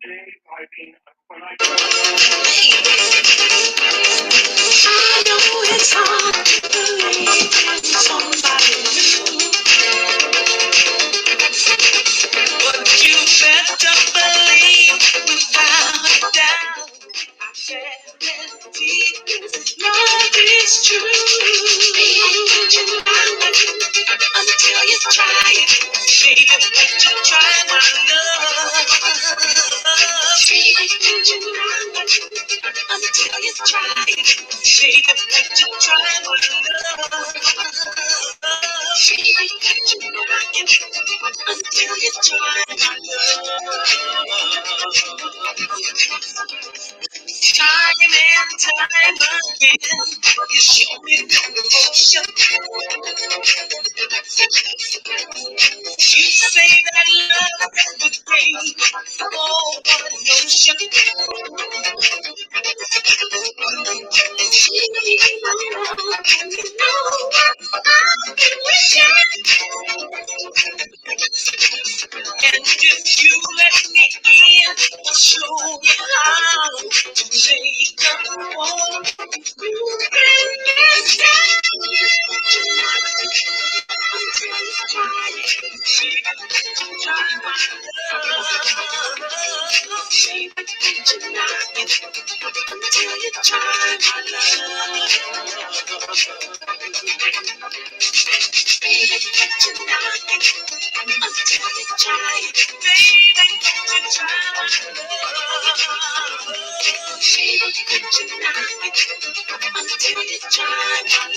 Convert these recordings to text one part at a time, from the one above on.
I know it's hard to believe in somebody new, but you better believe without a doubt. I guarantee this love is true. Until you try it, baby, won't you try my love? Baby, won't you try it? Until you try it, baby, won't you try my love? Baby, won't you try it? Until you try my love. Time and time again, you show me no devotion. You say that love is the thing, oh, what a notion. You know, I've been wishing. And if you let me in, I'll show you how to make up home. You can miss it. Until you try it. Try my love. Baby, can't you knock it? Until you try my love. Baby, can't you knock it? Until you try it. Baby, can't you try my love? Baby, can't you knock it? Until you try my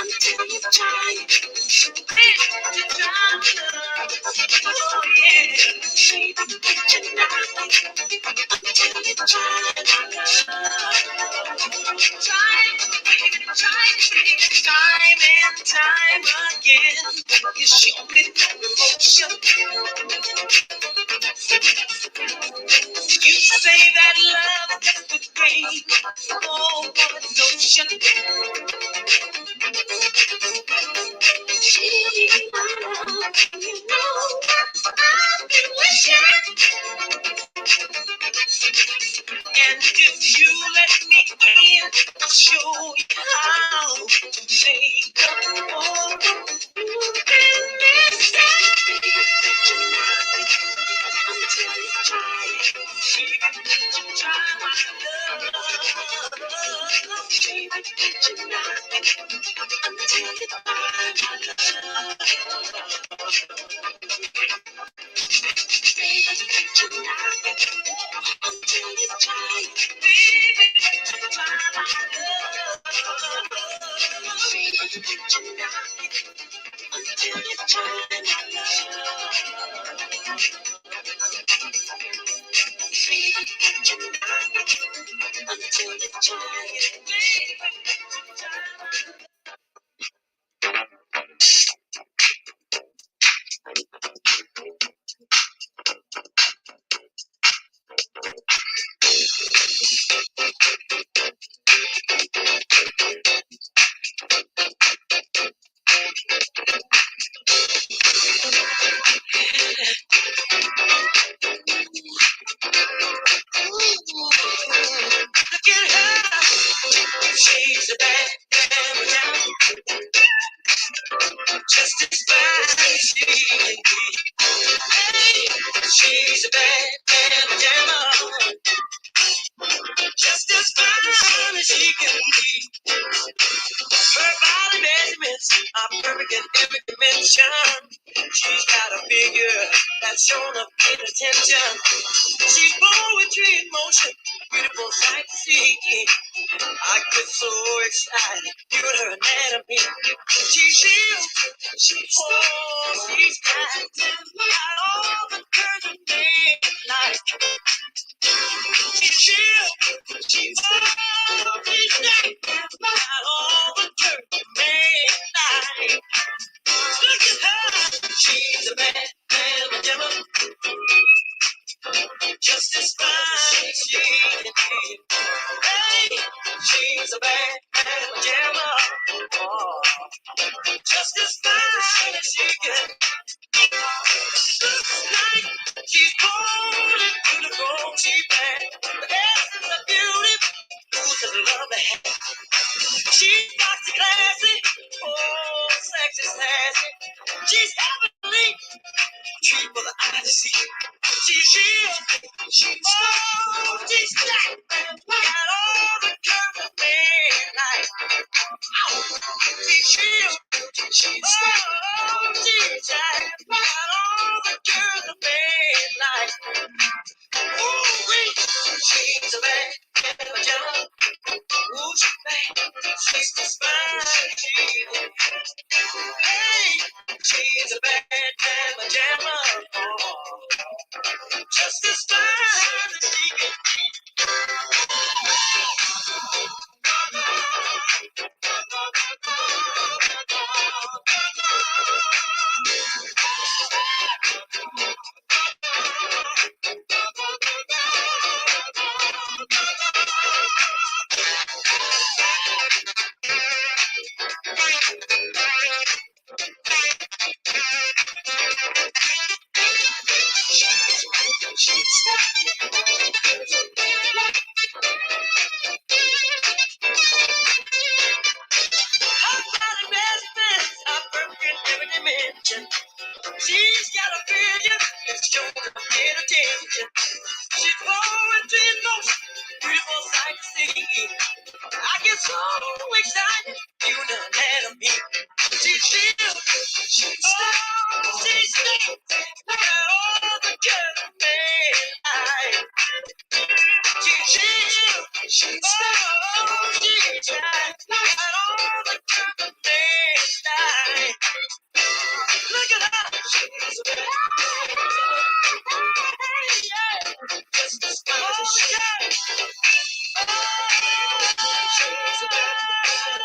until you try it. Oh, yeah. Baby, can't you knock it? Until you try my love. Time and time again, you show me no devotion. You say that love is the game. Oh, what a notion. Gee, my love, you know, I've been wishing. And if you let me in, I'll show you how to make up home. You can miss it. Until you try it. Baby, try my love. Baby, you knock it. Until you try my love. Baby, you knock it. Until you try it. Baby, try my love. Baby, you knock it. Until you try my love. Baby, you knock it. Until you try it. Baby, try my love. Look at her. She's a bad girl, just as fine as she can be. Hey, she's a bad girl, just as fine as she can be. Her body measurements are perfect in every dimension. She's got a figure that's shown up in attention. She's poetry in motion, beautiful sight to see. I get so excited, viewing her anatomy. She's ill, she's got all the curves of daylight. She's ill, she's got all the curves of daylight. Look at her, she's a bad gentleman, just as fine as she can be. Hey, she's a bad gentleman, oh, just as fine as she can. Looks like she's born into the gold she bad. The essence of beauty, who's in love to have. She's boxy classy, oh, sexy sassy. She's heavenly, treat for the eye to see. She's real, she's black, got all the curves of daylight. She's real, she's black, got all the curves of daylight. Ooh-wee, she's a bad pajama. Ooh, she's bad, she's the spine. Hey, she's a bad pajama. Oh, just as fine as she can. She's got a vision that's sure to get attention. She's poetry in motion, beautiful sight to see. I get so excited, you know that of me. She's still, she's still, got all the good man. She's still, she's got all the good man. Look at her. She's a bad just as good as she can. She's a bad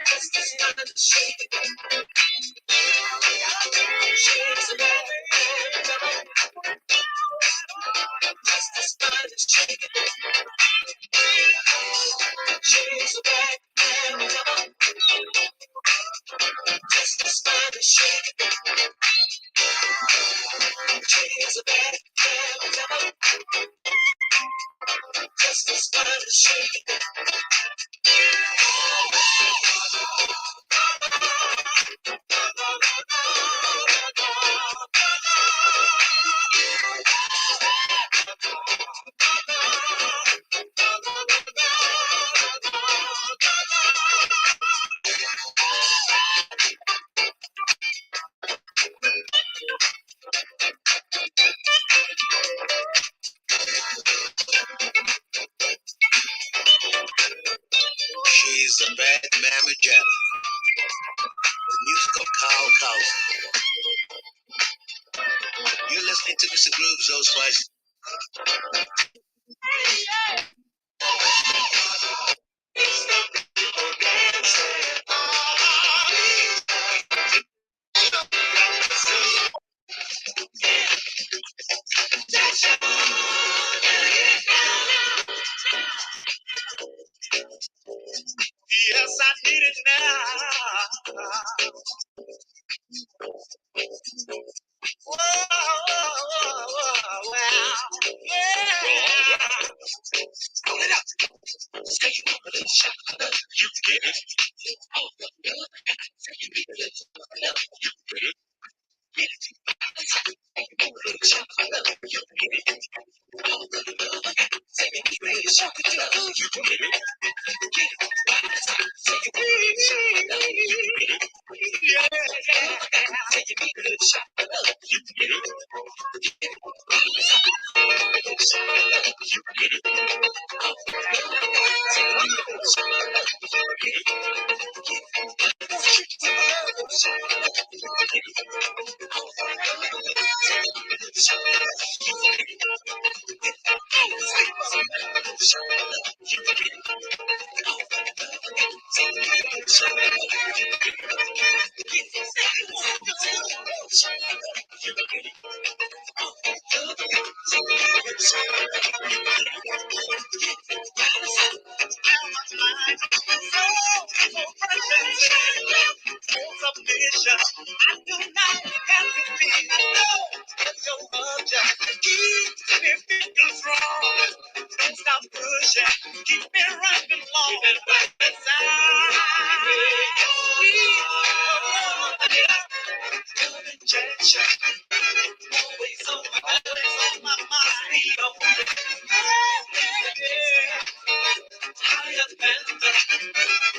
just as good as she can. She's a bad just as good as she can. She's a bad just as good as she can. She's a bad just as good as she can. She's a bad mamma Jetta. The musical Carl Carlson. You're listening to Mr. Groove's Old Slice. Yes, I need it now. Whoa, whoa, whoa, whoa, Submission. I do not have to be so much. Keep me feeling strong. Don't stop pushing. Keep me running long. Keep it right beside. Injection. Always on my mind. Yeah. Higher than the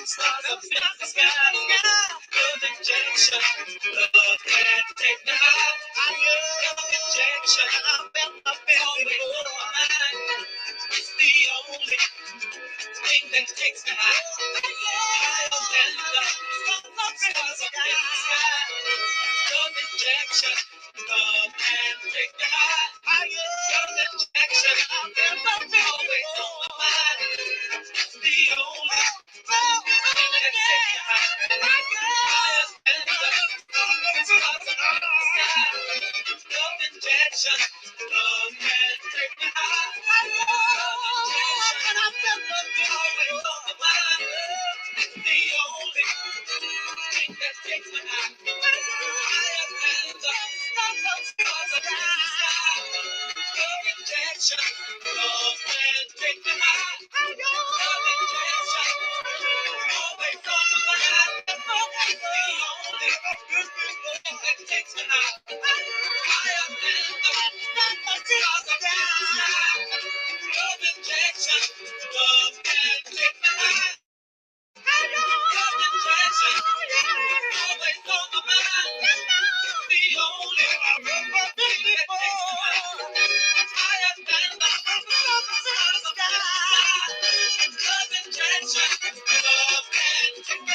stars up in the sky. Love injection. Love can't take me higher. Love injection. I've been before. It's the only thing that takes me higher than the stars up in the sky. Love injection. Love can't take me higher. Love injection. I've been always on my mind. The only thing that takes me higher than the stars up in the sky. Love injection. Love can't take me higher. Love injection. Always on my mind. The only thing that takes me higher than the stars up in the sky. Love injection. Love can't take me higher. Love injection. Always on my mind. The only thing that takes me higher than the stars up in the sky. Love injection. Love can't take me higher. Love injection. Always on my mind. The only thing that takes me higher than the stars up in the sky. Love injection. Love can't take me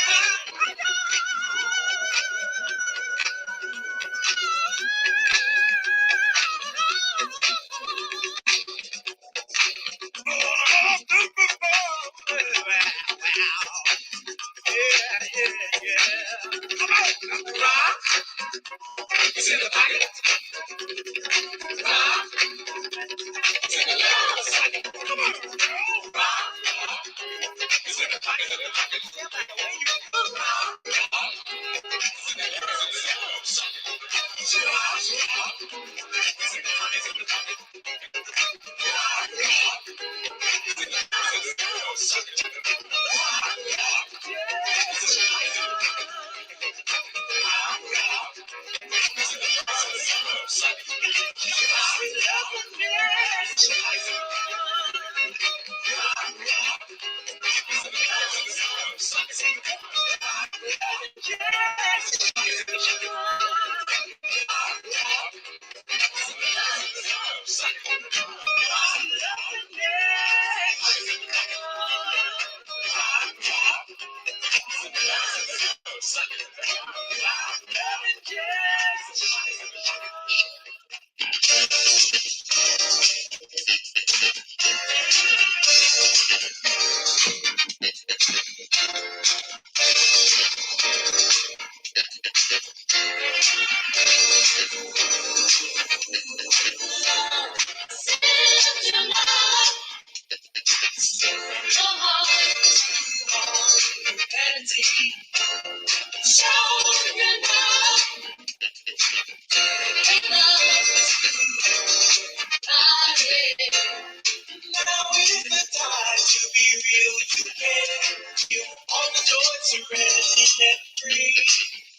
Now is the time to be real. You can. You all the joy, serenity, and free.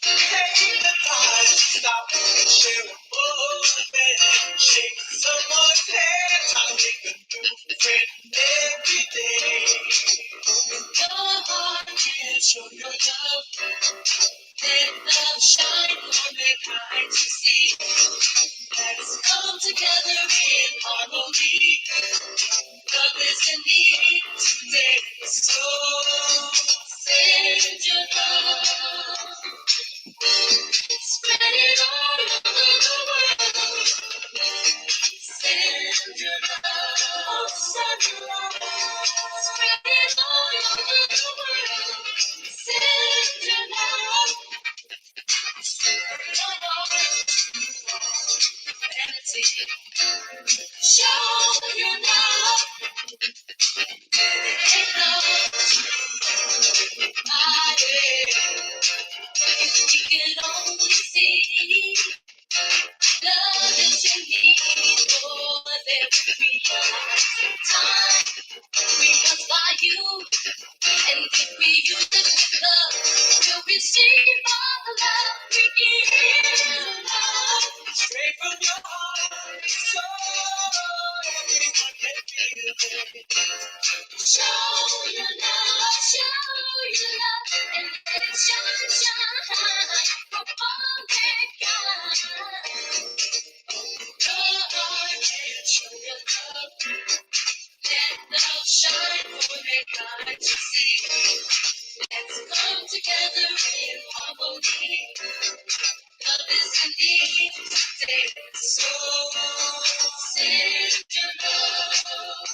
Take the time to stop and share a moment. Shake someone's hand. Try to make a new friend every in need today. So send your love. Spread it all over the world. Send your love. Send your love. Spread it all over the world. Send your love. Vanity. Show your love. Make love. If we can only see love is in need more than we realize. Time we must buy you, and if we use it with love, we'll receive all the love we give. Love straight from your heart, so everyone can feel it. Show your love, and let it shine, shine from all mankind. Lord, and show your love, let love shine for mankind to see. Let's come together in harmony. Love is in need today, so send your love.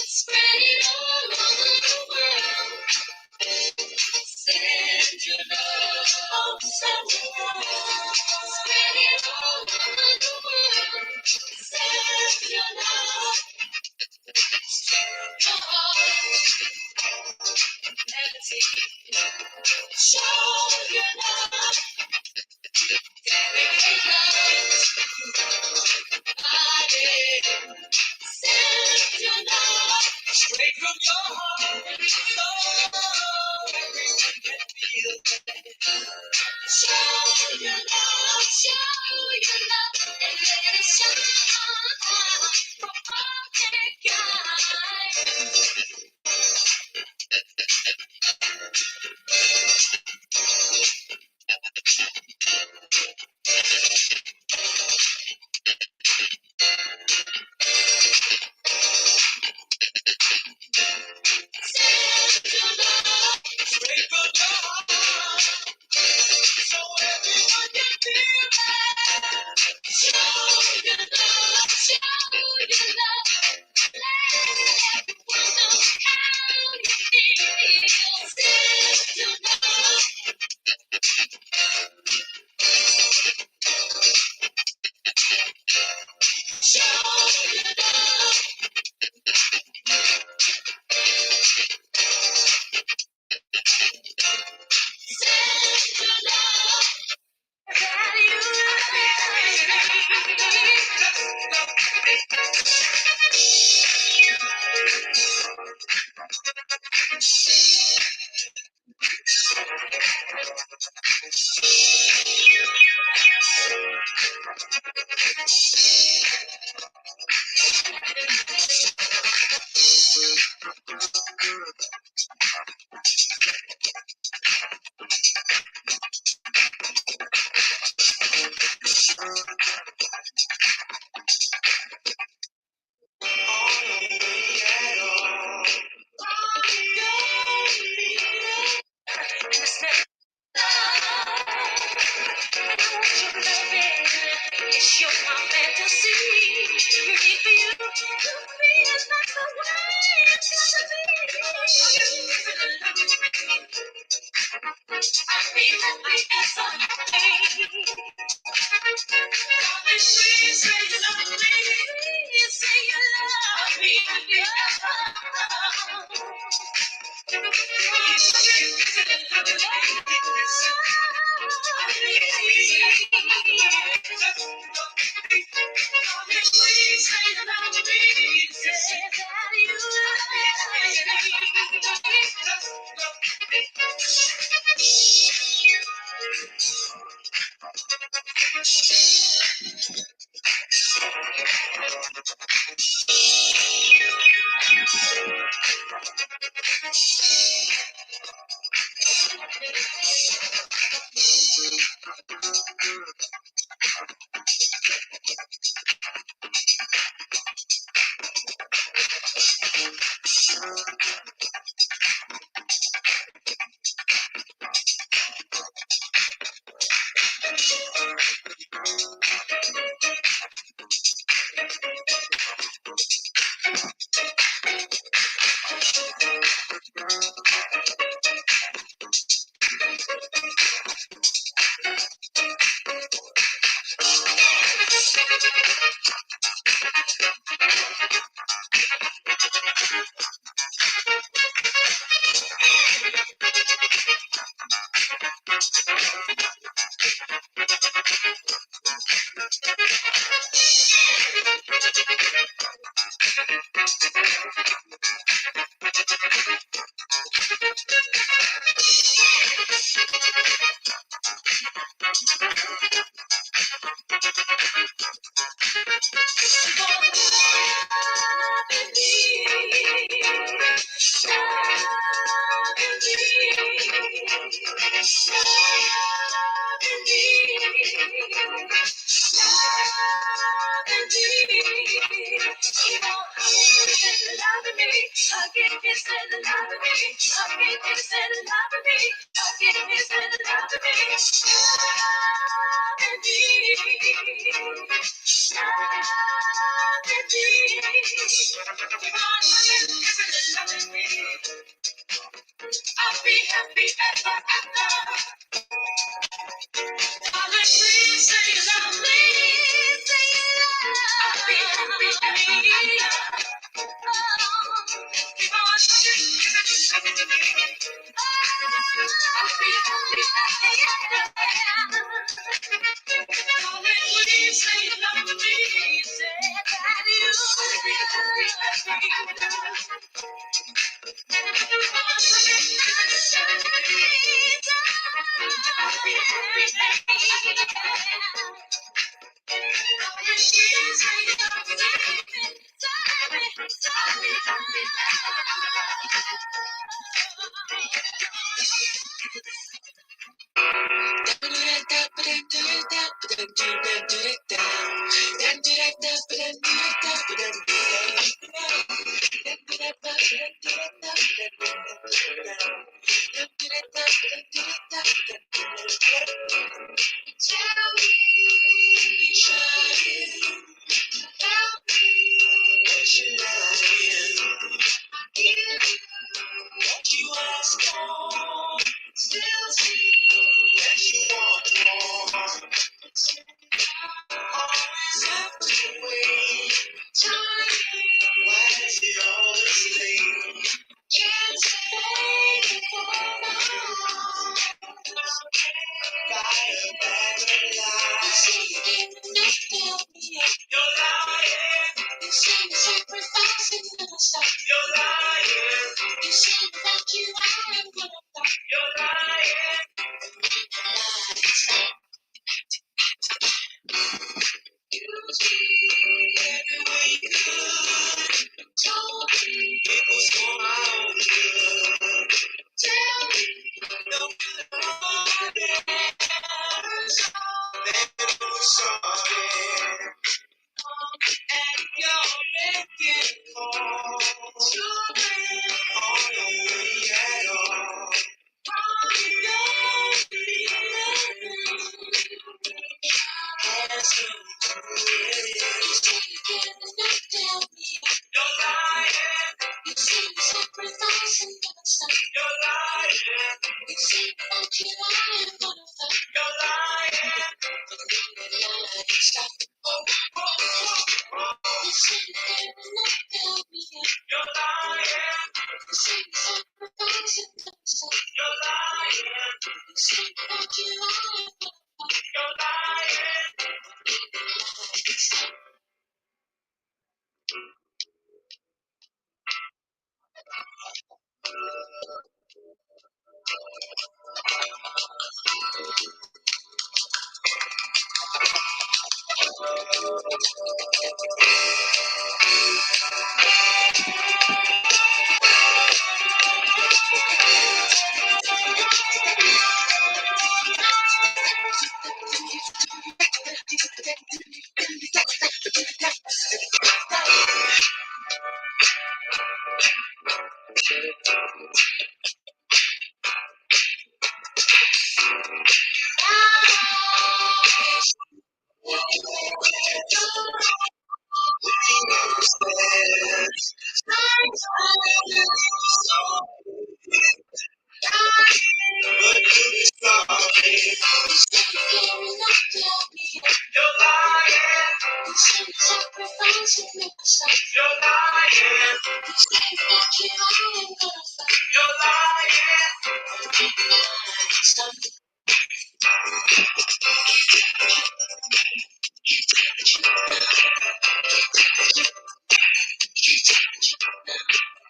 Spread it all over the world. Send your love. Oh, send your love. Spread it all over the world. Send your love. Your heart. Empty. Show your love. Make love. Body. Send your love. Straight from your heart. So everyone can feel it. Show your love, and let it shine from all mankind. Send your love, straight from your heart, so everyone can feel it. Show your love, let everyone know how you feel. Send your love, show your love, send your love. That you it's your my fantasy. Me for you, to me is not the way it's gonna be. I feel happy as I'm happy. Promise me, say you love me. Please say you love me.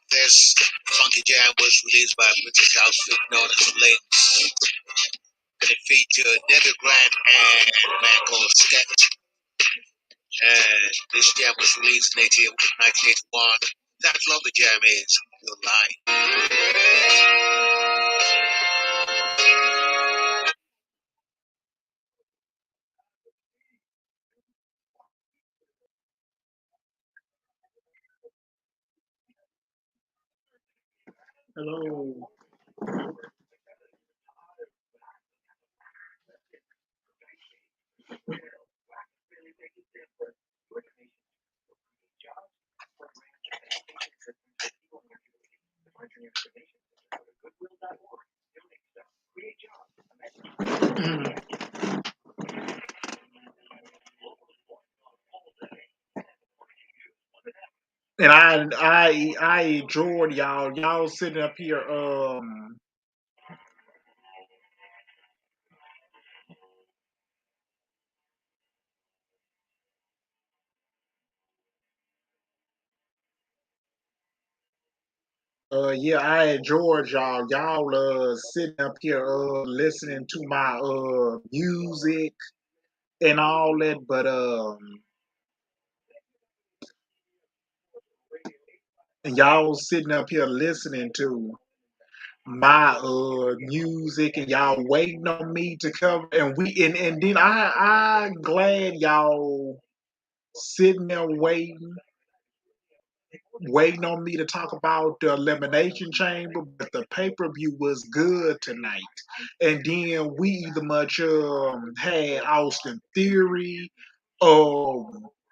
This funky jam was released by British outfit known as Lynx, and it featured Debbie Grant and a man called Sketch. And this jam was released in 1981. That's what the jam is. Your line. Hello. And I enjoyed y'all sitting up here. Yeah, I enjoyed y'all sitting up here listening to my music and all that, but and y'all sitting up here listening to my music and y'all waiting on me to cover and then I glad y'all sitting there waiting on me to talk about the Elimination Chamber, but the pay per view was good tonight. And then we either much had Austin Theory,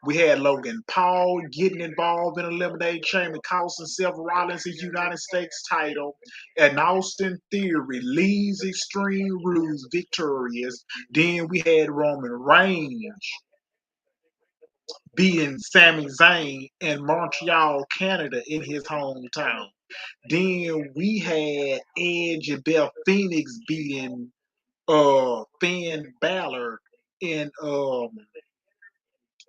we had Logan Paul getting involved in Elimination Chamber, costing Seth Rollins his United States title, and Austin Theory leaves Extreme Rules victorious. Then we had Roman Reigns beating Sami Zayn in Montreal, Canada, in his hometown. Then we had Edge and Beth Phoenix beating Finn Balor in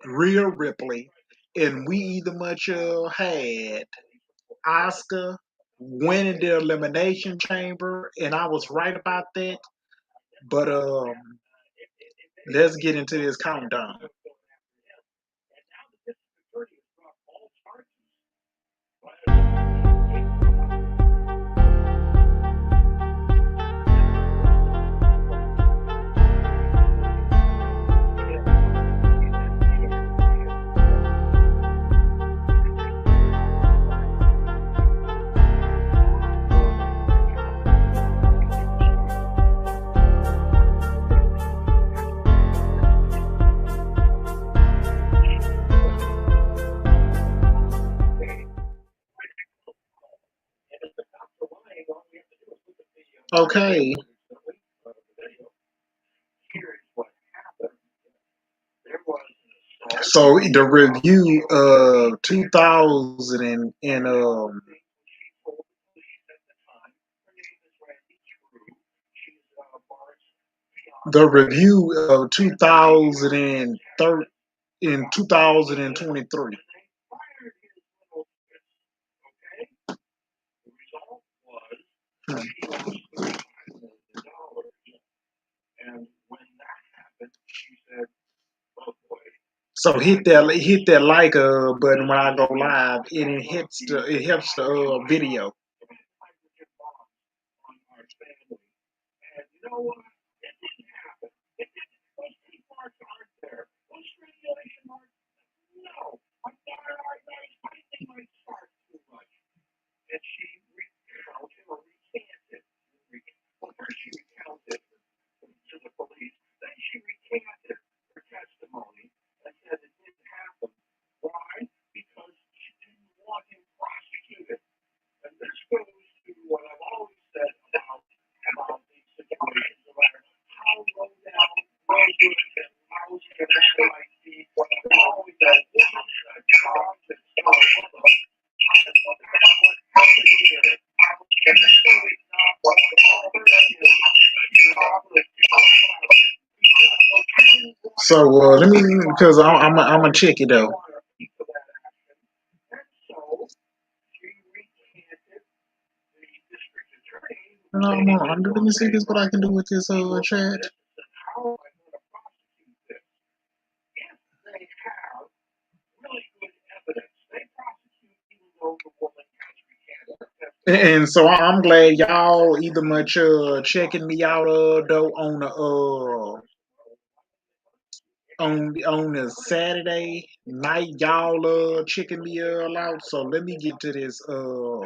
Rhea Ripley, and we either much had Asuka winning the Elimination Chamber, and I was right about that. But let's get into this countdown. Okay, so the review of 2000 the review of 2003 in 2023. So hit that like button when I go live, and it helps the video. So let me because I'm gonna check it though. I'm on under. Let me see this what I can do with this chat. And so I'm glad y'all either much checking me out though on the on the Saturday night y'all checking me out. So let me get to this to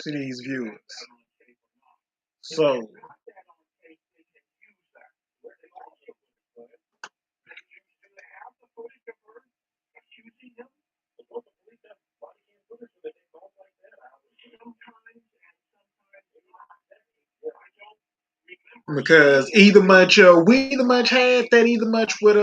these viewers. So because either much we either much had that either much with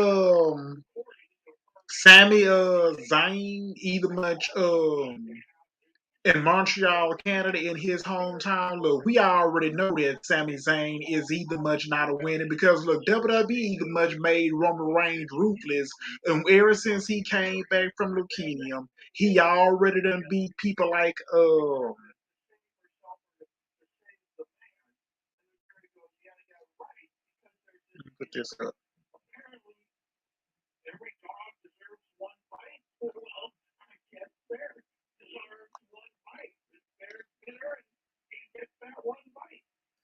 Sammy Zayn either much in Montreal, Canada, in his hometown. Look, we already know that Sami Zayn is either much not a winner because look, WWE either much made Roman Reigns ruthless, and ever since he came back from leukemia, he already done beat people like put this up.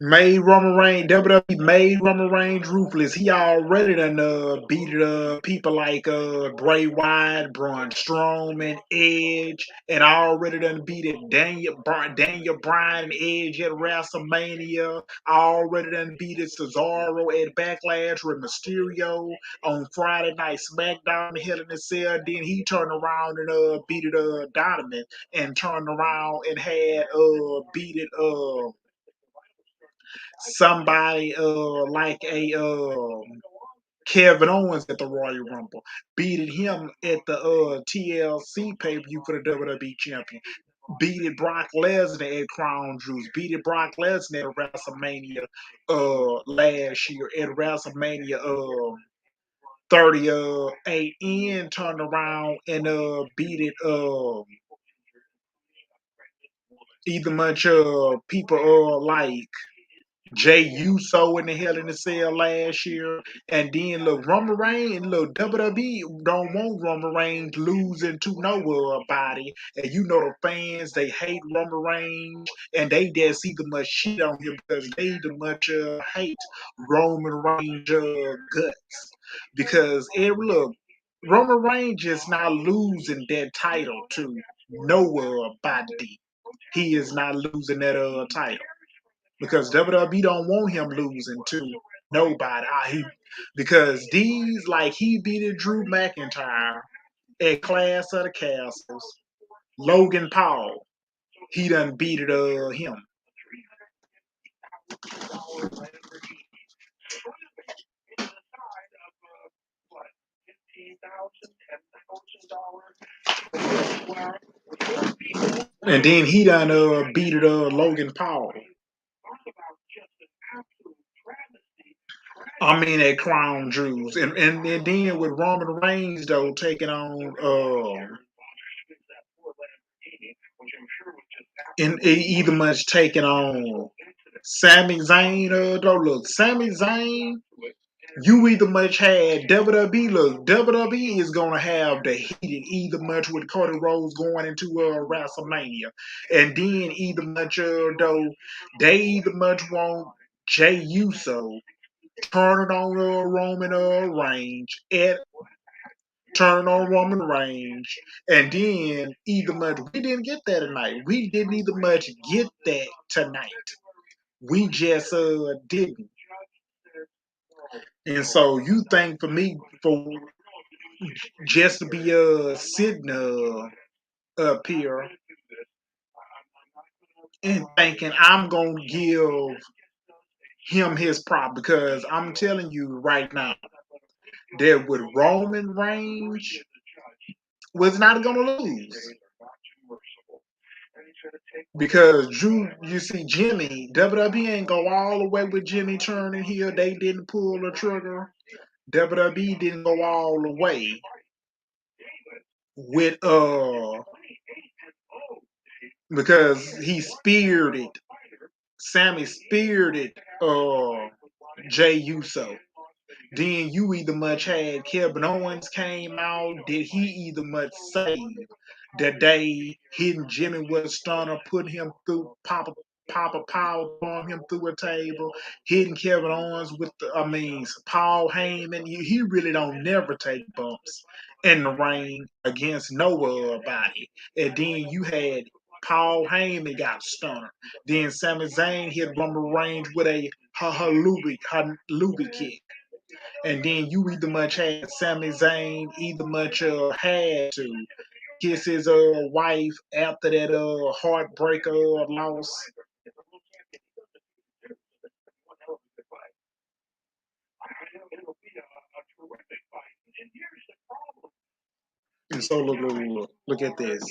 Made Roman Reigns, WWE made Roman Reigns ruthless. He already done beat people like Bray Wyatt, Braun Strowman, Edge, and already done beat it Daniel Bryan and Edge at WrestleMania. Already done beat it Cesaro at Backlash with Mysterio on Friday Night SmackDown, Hell in a Cell. Then he turned around and beat it Donovan and turned around and had beat it somebody like a Kevin Owens at the Royal Rumble, beating him at the TLC pay per view for the WWE Champion, beating Brock Lesnar at Crown Jewels, beating Brock Lesnar at WrestleMania last year at WrestleMania 38 and turned around and beat it either much people like Jay Uso in the Hell in the Cell last year, and then look Roman Reigns and look WWE don't want Roman Reigns losing to nobody, and you know the fans they hate Roman Reigns and they just either much shit on him because they either much hate Roman Reigns guts because every look Roman Reigns just not losing that title to nobody. He is not losing that title because WWE don't want him losing to nobody. Because these like he beat Drew McIntyre at Clash of the Castles. Logan Paul, he done beat him. And then he done beat Logan Paul. I mean at Crown Jewels. And then with Roman Reigns though taking on in either much taking on Sami Zayn though look Sami Zayn you either much had WWE. Look, WWE is gonna have the heated either much with Cody Rhodes going into WrestleMania, and then either much though they either much want Jay Uso turning on Roman Reigns and turn on Roman Reigns, and then either much we didn't get that tonight. We didn't either much get that tonight. We just didn't. And so you think for me for just to be sitting up here and thinking I'm gonna give him his prop because I'm telling you right now that with Roman Reigns was not gonna lose. Because Drew, you see Jimmy, WWE ain't go all the way with Jimmy turning here. They didn't pull the trigger. WWE didn't go all the way with because he speared it. Sammy speared it. Jay Uso. Then you either much had Kevin Owens came out. Did he either much save the day hitting Jimmy with a stunner, putting him through Papa Power, throwing him through a table, hitting Kevin Owens with Paul Heyman. He really don't never take bumps in the ring against nobody. And then you had Paul Heyman got stunner. Then Sami Zayn hit Rumble Range with a halubi kick. And then you either much had Sami Zayn either much had to kiss his wife after that heartbreaker loss. And so look at this.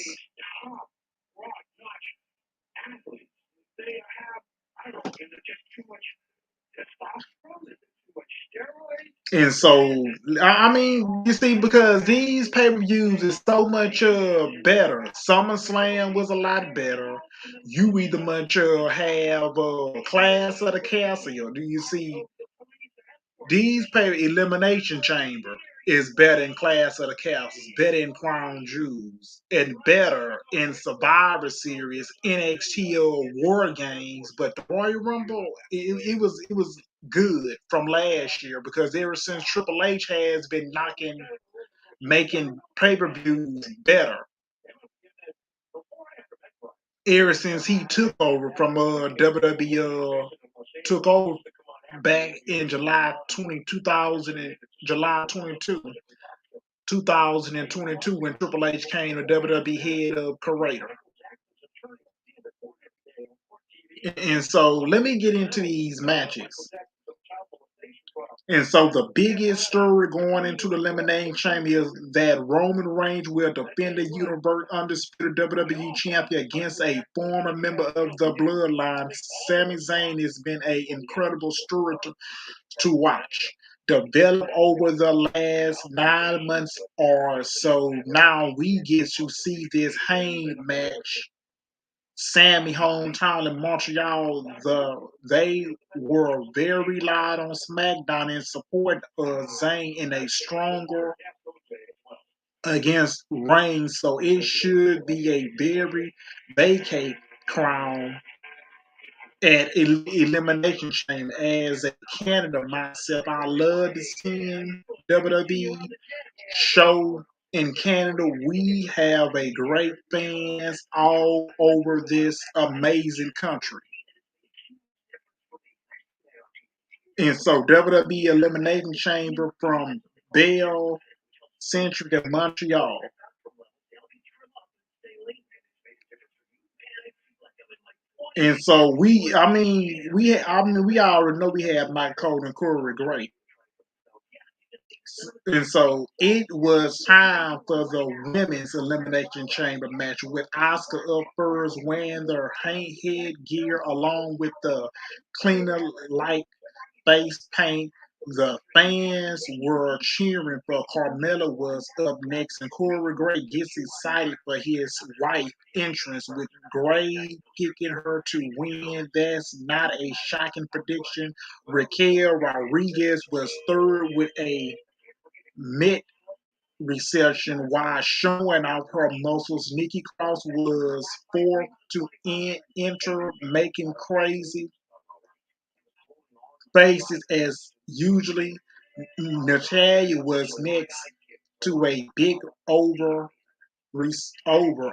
And so, I mean, you see, because these pay per views is so much better. SummerSlam was a lot better. You either much have Clash of the Castle. Do you see these pay Elimination Chamber is better in Clash of the Castles, better in Crown Jewels, and better in Survivor Series, NXT or War Games. But the Royal Rumble, it was good from last year because ever since Triple H has been making pay per views better. Ever since he took over from WWE, took over back in July 22, 2022 when Triple H came to WWE head of creator. And so let me get into these matches. And so the biggest story going into the Elimination Chamber is that Roman Reigns will defend the Universe Undisputed WWE Champion against a former member of the Bloodline. Sami Zayn has been an incredible story to watch develop over the last 9 months or so. Now we get to see this Hangman match. Sammy hometown in Montreal, they were very loud on SmackDown in support of Zayn in a stronger against Reigns. So it should be a very vacate crown at Elimination Chamber. As a Canada myself, I love to see WWE show in Canada. We have a great fans all over this amazing country. And so WWE Elimination Chamber from Bell Centric in Montreal. And so we already know we have Mike Cole and Corey Gray. And so it was time for the women's elimination chamber match with Asuka up first wearing their headgear along with the cleaner like face paint. The fans were cheering for Carmella was up next, and Corey Gray gets excited for his wife entrance with Gray picking her to win. That's not a shocking prediction. Raquel Rodriguez was third with a mid reception while showing off her muscles. Nikki Cross was fourth to enter, making crazy faces as usually. Natalia was next to a big over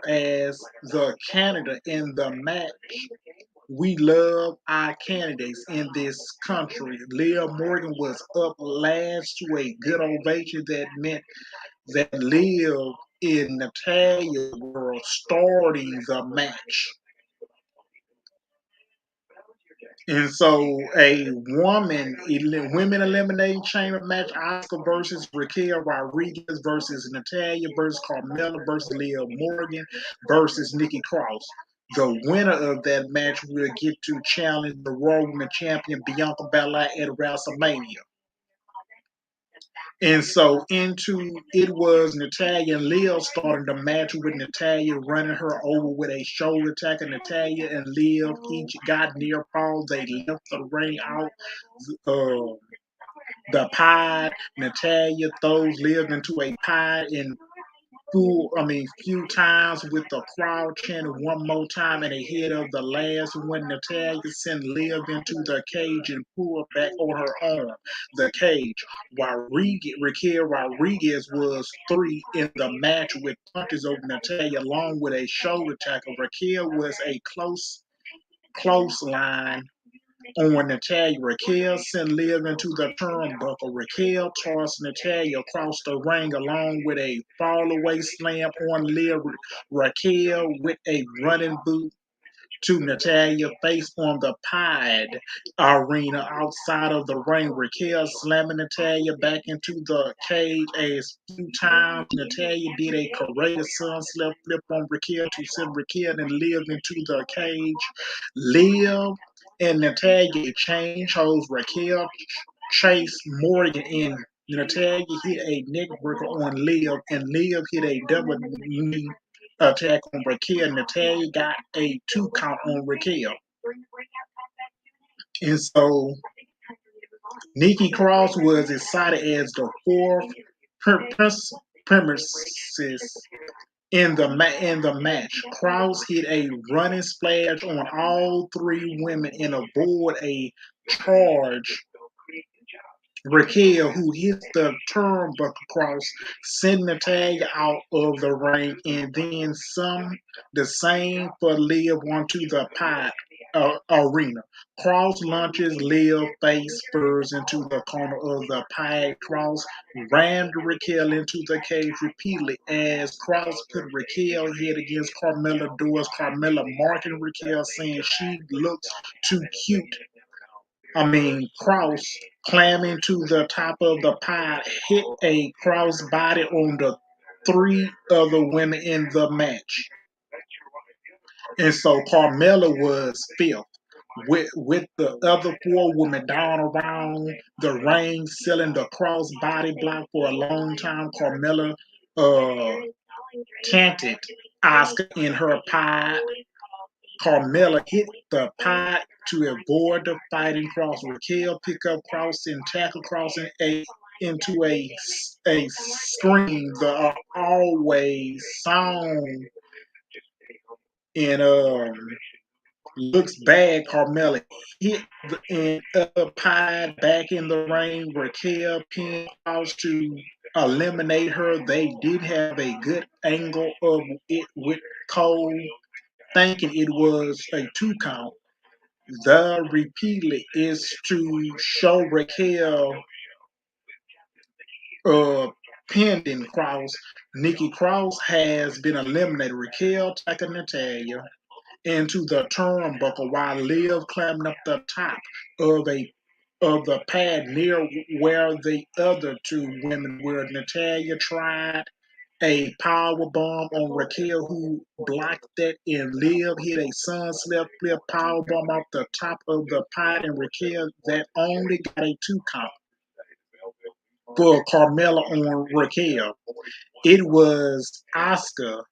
as the candidate in the match. We love our candidates in this country. Leah Morgan was up last to a good ovation that meant that Liv and Natalia were starting the match. And so a women eliminating chamber match, Oscar versus Raquel Rodriguez versus Natalia versus Carmella versus Leah Morgan versus Nikki Cross. The winner of that match will get to challenge the Raw Women Champion Bianca Belair at WrestleMania. And so into it was Natalya and Liv starting the match with Natalya running her over with a shoulder attack, and Natalya and Liv each got near Paul. They left the ring out. Uh, the pie. Natalya throws Liv into a pie and few times with the crowd chanting one more time and ahead of the last when Natalya sent Liv into the cage and pulled back on her own. The cage. Raquel Rodriguez was three in the match with punches over Natalya along with a shoulder tackle. Raquel was a close line on Natalya. Raquel sent Liv into the turnbuckle. Raquel tossed Natalya across the ring along with a fallaway slam on Liv. Raquel with a running boot to Natalya face on the pied arena outside of the ring. Raquel slamming Natalya back into the cage a few times. Natalya did a courageous sunset flip on Raquel to send Raquel and Liv into the cage. Liv and Natalya exchange holds. Raquel chase Morgan in. Natalya hit a neck breaker on Liv, and Liv hit a double knee attack on Raquel. Natalya got a 2 count on Raquel. And so Nikki Cross was excited as the fourth premises in the match. Cross hit a running splash on all three women and avoid a charge. Raquel, who hits the turnbuckle cross, send Natalya out of the ring, and then the same for Liv onto the pie arena. Cross launches Liv face first into the corner of the pie. Cross rammed Raquel into the cage repeatedly as Cross put Raquel head against Carmella doors. Carmella marking Raquel, saying she looks too cute. Cross climbing to the top of the pie hit a cross body on the three other women in the match. And so Carmella was fifth with the other four women down around the ring, selling the cross body block for a long time. Carmella uh, chanted Oscar in her pie. Carmella hit the pie to avoid the fighting cross. Raquel pick up cross and tackle crossing into a scream. The always song and looks bad. Carmella hit and pie back in the ring. Raquel pinned cross to eliminate her. They did have a good angle of it with Cole thinking it was a 2 count. The repeatedly is to show Raquel pending Cross. Nikki Cross has been eliminated. Raquel taking Natalya into the turnbuckle while Liv climbing up the top of the pad near where the other two women were. Natalya tried a power bomb on Raquel, who blocked that, and Liv hit a sunset flip power bomb off the top of the pot, and Raquel that only got a 2 count for Carmella on Raquel. It was Oscar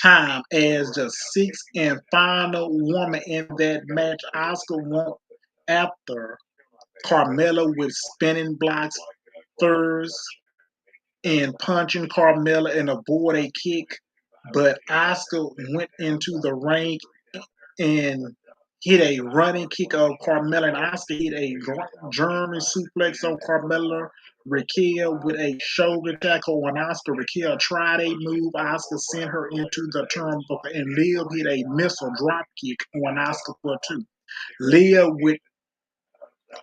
time as the sixth and final woman in that match. Oscar won after Carmella with spinning blocks first and punching Carmella and avoid a kick, but Oscar went into the ring and hit a running kick of Carmella, and Oscar hit a German suplex on Carmella. Raquel with a shoulder tackle on Oscar. Raquel tried a move. Oscar sent her into the turnbuckle, and Liv hit a missile drop kick on Oscar for 2. Liv with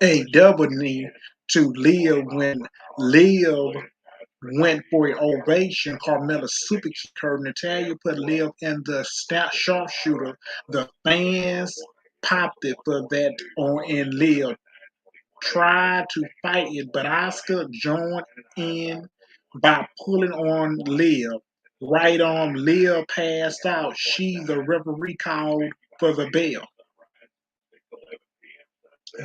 a double knee to Liv when Liv went for an ovation. Carmella super kicked her. Natalya put Liv in the sharpshooter. The fans popped it for that on, and Liv tried to fight it, but Oscar joined in by pulling on Liv. Right on, Liv passed out. The referee called for the bell.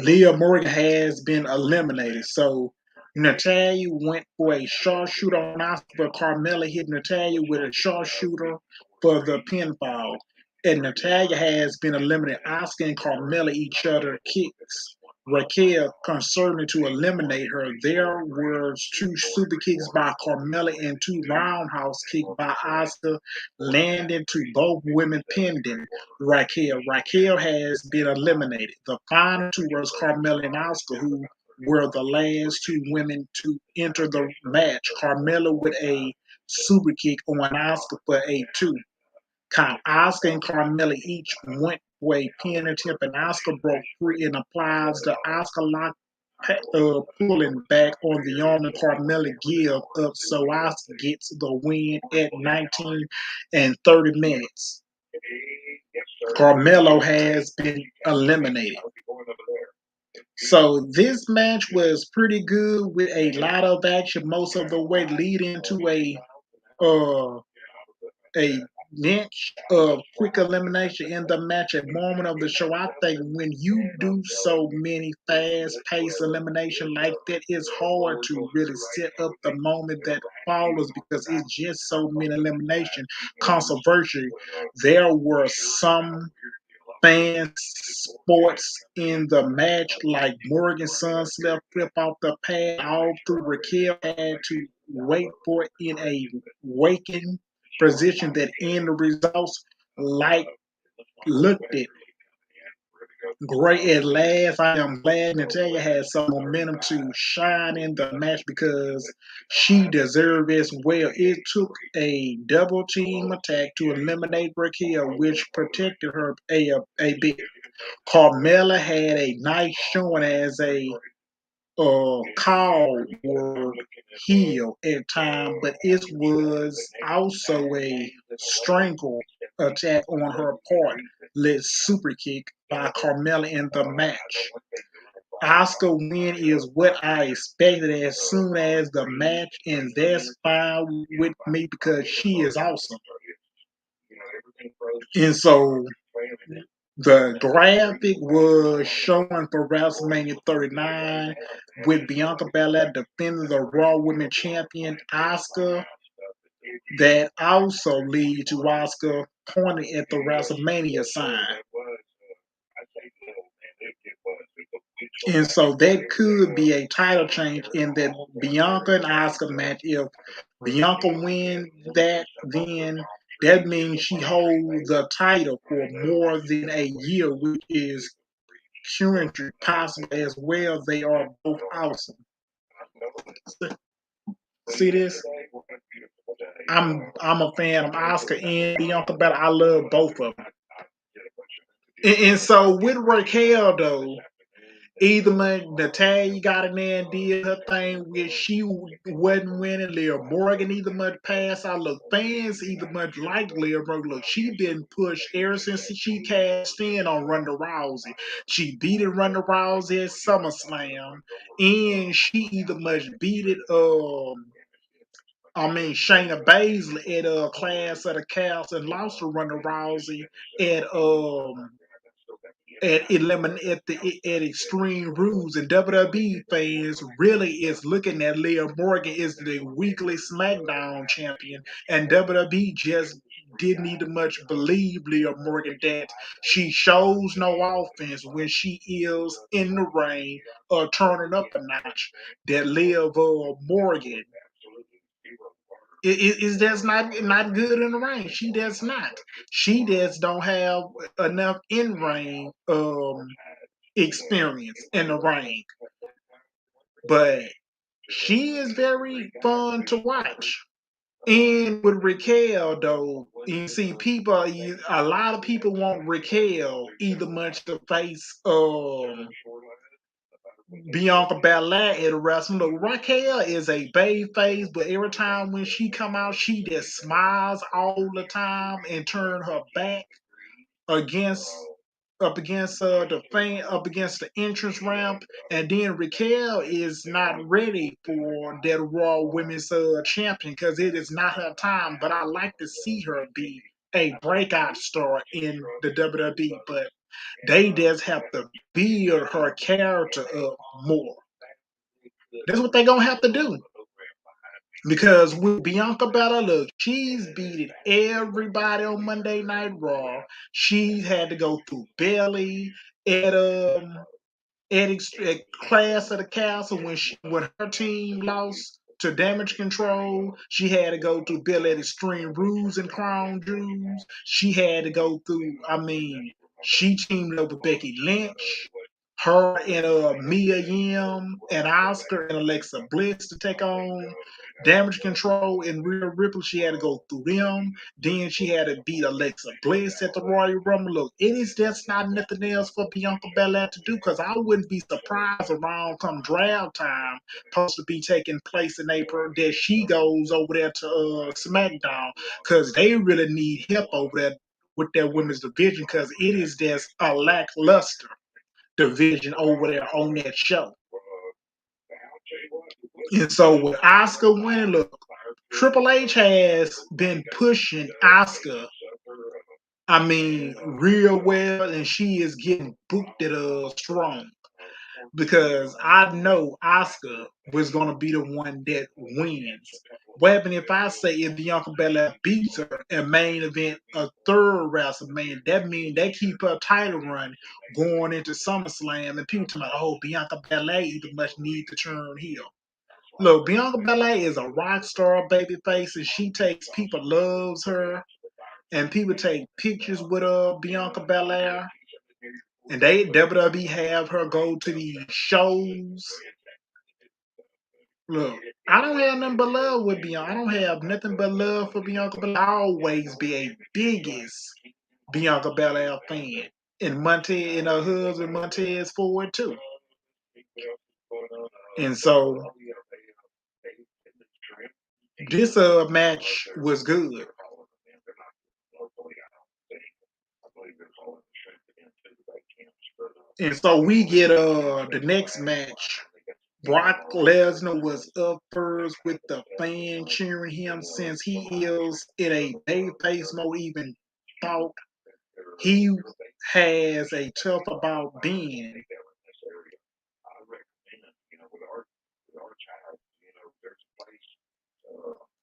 Liv Morgan has been eliminated. So Natalia went for a sharpshooter on Asuka, but Carmella hit Natalia with a sharpshooter for the pinfall. And Natalia has been eliminated. Asuka and Carmella each other kicks. Raquel concerning to eliminate her. There were two super kicks by Carmella and two roundhouse kicks by Asuka, landing to both women pending Raquel. Raquel has been eliminated. The final two was Carmella and Asuka, who were the last two women to enter the match. Carmella with a super kick on Asuka for a 2 count. Asuka and Carmella each went for a pin attempt, and Asuka broke free and applies the Asuka lock, pulling back on the arm, and Carmella give up, so Asuka gets the win at 19 and 30 minutes. Carmelo has been eliminated. So this match was pretty good with a lot of action most of the way, leading to uh a niche of quick elimination in the match at moment of the show. I think when you do so many fast paced elimination like that, it's hard to really set up the moment that follows because it's just so many elimination. Controversial. There were some fan sports in the match, like Morgan's son left flip off the pad all through. Raquel had to wait for it in a waking position that in the results like looked it great at last. I am glad Natalia had some momentum to shine in the match because she deserved as well. It took a double team attack to eliminate Raquel, which protected her a bit. Carmella had a nice showing as a coward heel at time, but it was also a strangle attack on her part, led super kick by Carmella in the match. Oscar win is what I expected as soon as the match, and that's fine with me because she is awesome. And so the graphic was showing for WrestleMania 39 with Bianca Belair defending the Raw Women's Champion Asuka. That also lead to Asuka pointing at the WrestleMania sign. And so that could be a title change in that Bianca and Asuka match. If Bianca wins that, then that means she holds the title for more than a year, which is currently possible as well. They are both awesome. See this? I'm a fan of Oscar and Bianca Belair. I love both of them. And so with Raquel though, either Natalia got in there and did her thing where she wasn't winning. Leah Morgan either much passed out. Look, fans either much like Leah Morgan. Look, she been pushed ever since she cast in on Ronda Rousey. She beat Ronda Rousey at SummerSlam, and she either much beat it. Shayna Baszler at Clash of the Castle and lost to Ronda Rousey at at Extreme Rules, and WWE fans really is looking at Leah Morgan as the weekly SmackDown champion, and WWE just didn't even much believe Leah Morgan that she shows no offense when she is in the ring or turning up a notch. That Leah Morgan is that's not good in the ring. She does not. She just don't have enough in ring experience in the ring. But she is very fun to watch. And with Raquel, though, you see a lot of people want Raquel either much to face Bianca Belair at a wrestling. Look, Raquel is a baby face, but every time when she come out, she just smiles all the time and turn her back against up against the entrance ramp, and then Raquel is not ready for that Raw Women's Champion because it is not her time. But I like to see her be a breakout star in the WWE, but they just have to build her character up more. That's what they're gonna have to do. Because with Bianca Belair, look, she's beaten everybody on Monday Night Raw. She had to go through Bayley at at Clash of the Castle when her team lost to Damage Control. She had to go through Bayley at Extreme Rules and Crown Jewels. She had to go through. I mean, she teamed up with Becky Lynch. Her and Mia Yim and Oscar and Alexa Bliss to take on Damage Control and Rhea Ripley. She had to go through them. Then she had to beat Alexa Bliss at the Royal Rumble. Look, it is just not nothing else for Bianca Belair to do because I wouldn't be surprised around come draft time, supposed to be taking place in April, that she goes over there to SmackDown because they really need help over there with their women's division because it is just a lackluster division over there on that show. And so with Oscar winning, look, Triple H has been pushing Oscar, I mean, real well, and she is getting booked at strong. Because I know Oscar was gonna be the one that wins. What happened if I say if Bianca Belair beats her in main event a third WrestleMania? That means they keep her title run going into SummerSlam, and people talking about, oh, Bianca Belair either much need to turn heel. Look, Bianca Belair is a rock star babyface, and she takes people loves her, and people take pictures with Bianca Belair, and they WWE have her go to these shows. Look, I don't have nothing but love with Bianca. I don't have nothing but love for Bianca Belair. I'll always be a biggest Bianca Belair fan. And Montez and her husband Montez Ford too. And so this match was good. And so we get the next match. Brock Lesnar was up first with the fan cheering him since he is in a babyface mode. Even thought he has a tough about being.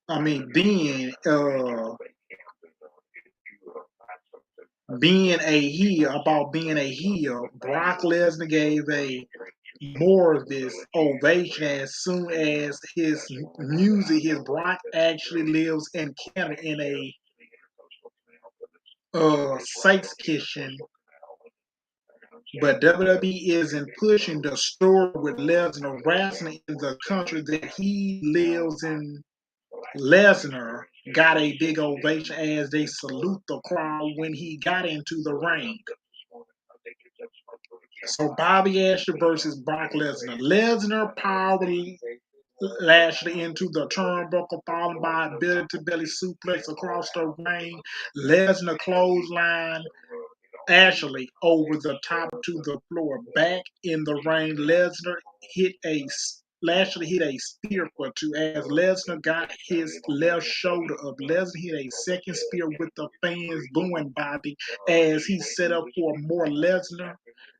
I mean, being a heel about being a heel. Brock Lesnar gave a more of this ovation as soon as his music, his Brock actually lives in Canada in a Sykes kitchen, but WWE isn't pushing the story with Lesnar wrestling in the country that he lives in. Lesnar got a big ovation as they salute the crowd when he got into the ring. So Bobby Lashley versus Brock Lesnar. Lesnar powered Lashley into the turnbuckle, followed by a belly-to-belly suplex across the ring. Lesnar clothesline Ashley over the top to the floor. Back in the ring, Lashley hit a spear for two as Lesnar got his left shoulder up. Lesnar hit a second spear with the fans booing Bobby as he set up for more Lesnar.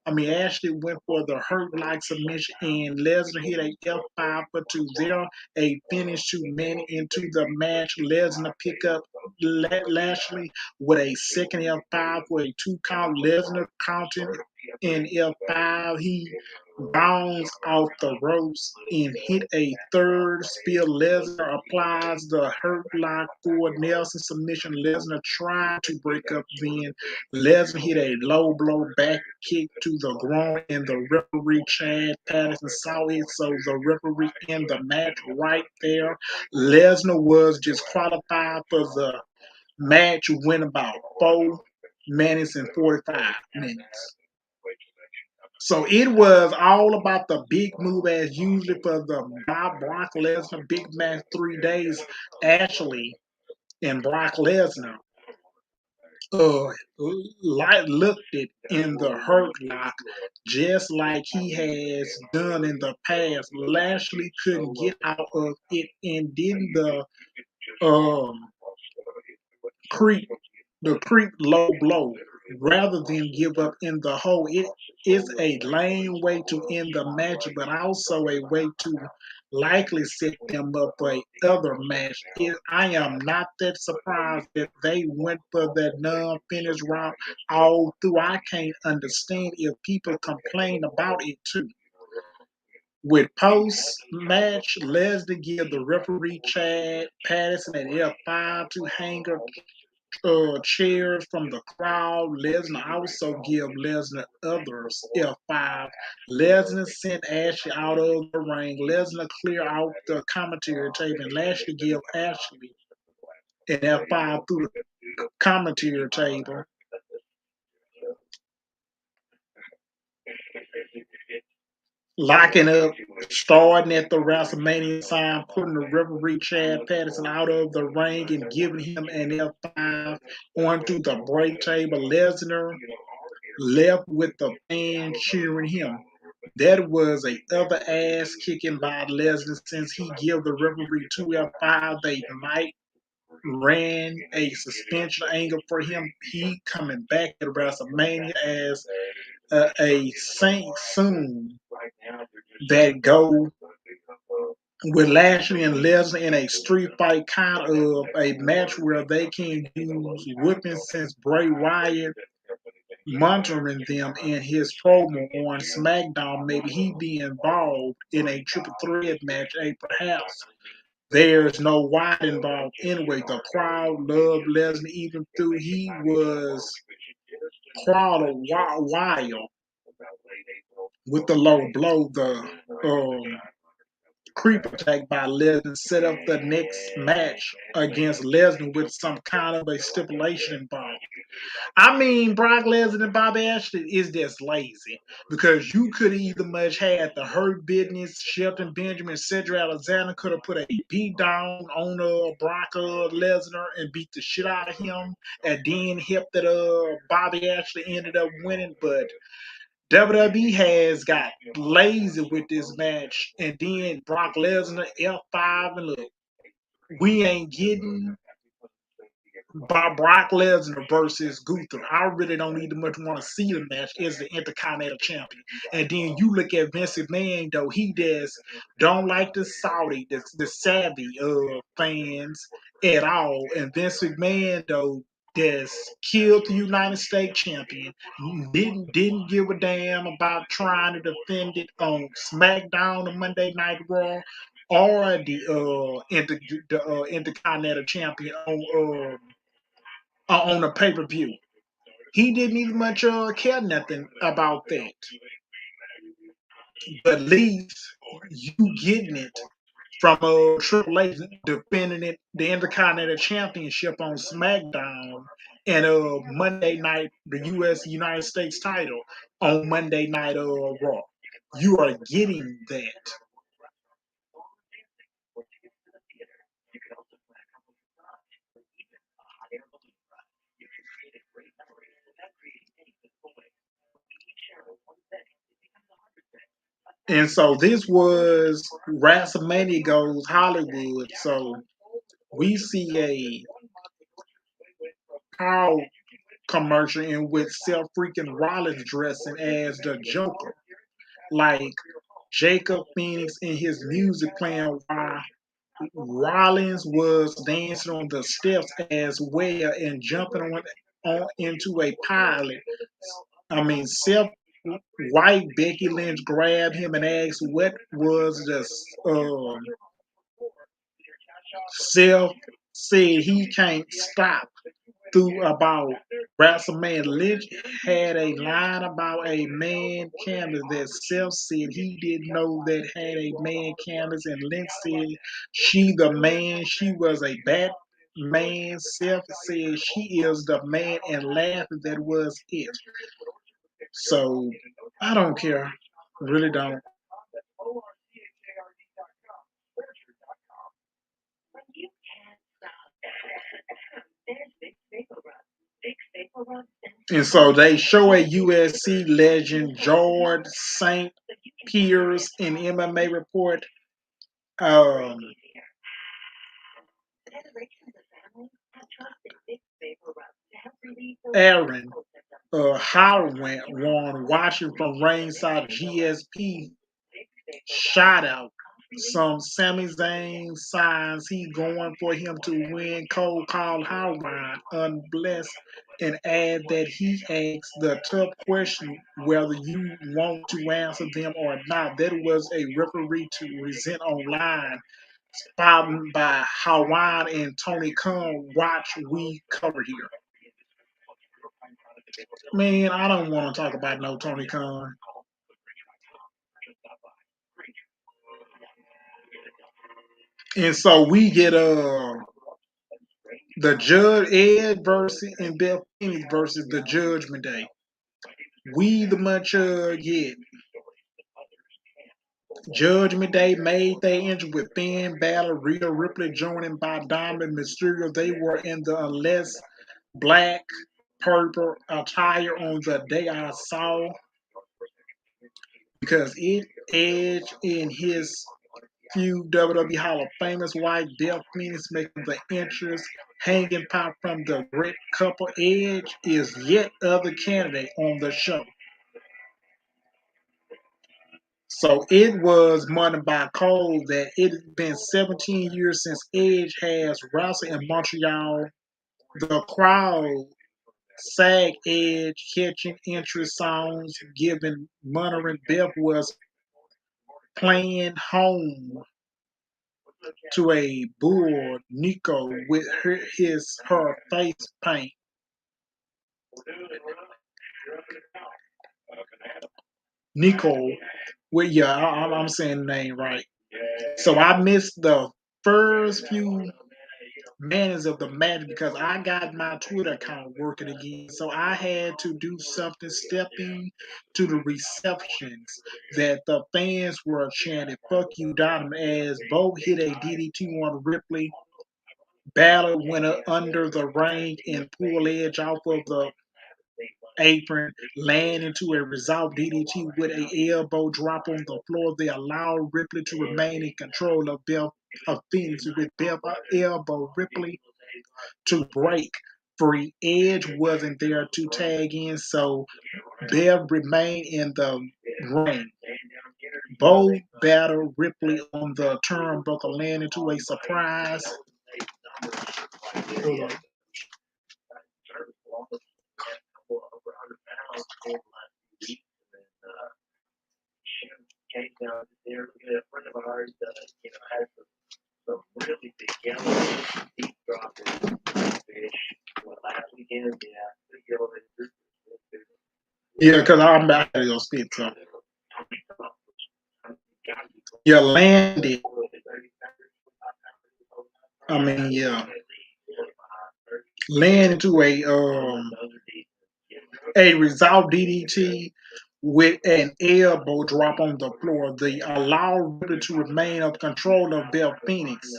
Ashley went for the hurt like submission, and Lesnar hit a F5 for two. There, a finish to men into the match. Lesnar pick up Lashley with a second F5 for a two count. Lesnar counting in F5. He bounced off the ropes and hit a third spear. Lesnar applies the hurt lock for Nelson submission. Lesnar tried to break up then. Lesnar hit a low blow back kick to the groin, and the referee Chad Patterson saw it, so the referee ended the match right there. Lesnar was disqualified for the match, went about 4 minutes and 45 minutes. So it was all about the big move as usually for the Brock Lesnar big match 3 days. Ashley and Brock Lesnar looked it in the hurt lock just like he has done in the past. Lashley couldn't get out of it and then um creep the creep low blow. rather than give up in the hole. It is a lame way to end the match, but also a way to likely set them up for a other match. I am not that surprised that they went for that non-finish route all through. I can't understand if people complain about it too. With post-match, Lesnar give the referee Chad Patterson an F5 to hanger cheers from the crowd. Lesnar also give Lesnar others F5. Lesnar sent Ashley out of the ring. Lesnar clear out the commentary table and Lashley give Ashley an F5 through the commentary table. Locking up, starting at the WrestleMania sign, putting the referee Chad Patterson out of the ring and giving him an F5 on through the break table. Lesnar left with the fans cheering him. That was a other ass kicking by Lesnar since he gave the referee 2 F5. They might ran a suspension angle for him. He coming back at WrestleMania as a Saint soon that go with Lashley and Lesnar in a street fight kind of a match where they can use whipping since Bray Wyatt monitoring them in his promo on SmackDown. Maybe he be involved in a triple threat match. Perhaps there's no Wyatt involved anyway. The crowd loved Lesnar even though he was crowded wild with the low blow. The creep attack by Lesnar set up the next match against Lesnar with some kind of a stipulation involved. I mean, Brock Lesnar and Bobby Ashley is just lazy because you could either much had the Hurt Business, Shelton Benjamin, Cedric Alexander could have put a beat down on Brock Lesnar and beat the shit out of him, and then helped that Bobby Ashley ended up winning, but WWE has got lazy with this match, and then Brock Lesnar F5 and look, we ain't getting Brock Lesnar versus Gunther. I really don't even much want to see the match as the Intercontinental Champion. And then you look at Vince McMahon, though, he just don't like the Saudi, the savvy fans at all. And Vince McMahon, though, just killed the United States champion. Didn't give a damn about trying to defend it on SmackDown or Monday Night Raw or the Intercontinental Champion on a pay per view. He didn't even much care nothing about that. But at least you getting it from Triple H defending it, the Intercontinental Championship on SmackDown and Monday night, the U.S. United States title on Monday Night Raw. You are getting that. And so this was WrestleMania goes Hollywood. So we see a power commercial in which Seth freaking Rollins dressing as the Joker. Like Jacob Phoenix in his music playing while Rollins was dancing on the steps as well and jumping on into a pilot. I mean, Seth White, Becky Lynch grabbed him and asked what was the Seth said he can't stop through about WrestleMania. Lynch had a line about a man canvas that Seth said he didn't know that had a man canvas, and Lynch said she the man, she was a bad man. Seth said she is the man and laughed. That was it. So I don't care, really don't. And so they show a USC legend, George St. Pierce, in MMA report. Um, Aaron. Howard won watching from ringside. GSP shot out some Sami Zayn signs he going for him to win. Cole called Howard unblessed and add that he asked the tough question whether you want to answer them or not. That was a referee to resent online. Spotted by Howard and Tony Khan. Watch we cover here. Man, I don't want to talk about no Tony Khan. And so we get the Judge Ed versus and Beth Phoenix versus the Judgment Day. We the much get Judgment Day made their entry with Finn Balor, Rhea Ripley joining by Diamond Mysterio. They were in the less black purple attire on the day I saw because it Edge in his few WWE Hall of Famous white Beth Phoenix making the entrance hanging pop from the great couple. Edge is yet other candidate on the show. So it was money by Cole that it had been 17 years since Edge has wrestled in Montreal. The crowd sag Edge catching interest songs, giving monitoring Beth was playing home to a bull Nico with her face paint. Nico with I'm saying the name right. So I missed the first few minutes of the match because I got my Twitter account working again. So I had to do something, stepping to the receptions that the fans were chanting, "Fuck you, Dynamite," as both hit a DDT on Ripley. Balor went under the ring and pulled Edge off of the apron, land into a resolved DDT with a elbow drop on the floor. They allowed Ripley to remain in control of Phoenix with Beth elbow Ripley to break free. Edge wasn't there to tag in, so Bev remained in the ring. Both battled Ripley on the turnbuckle, landing to a surprise. Yeah, because I'm back to go spit so. Yeah, landed. I mean, yeah, land into a resolved DDT with an elbow drop on the floor. They allow Ripley to remain of control of Beth Phoenix.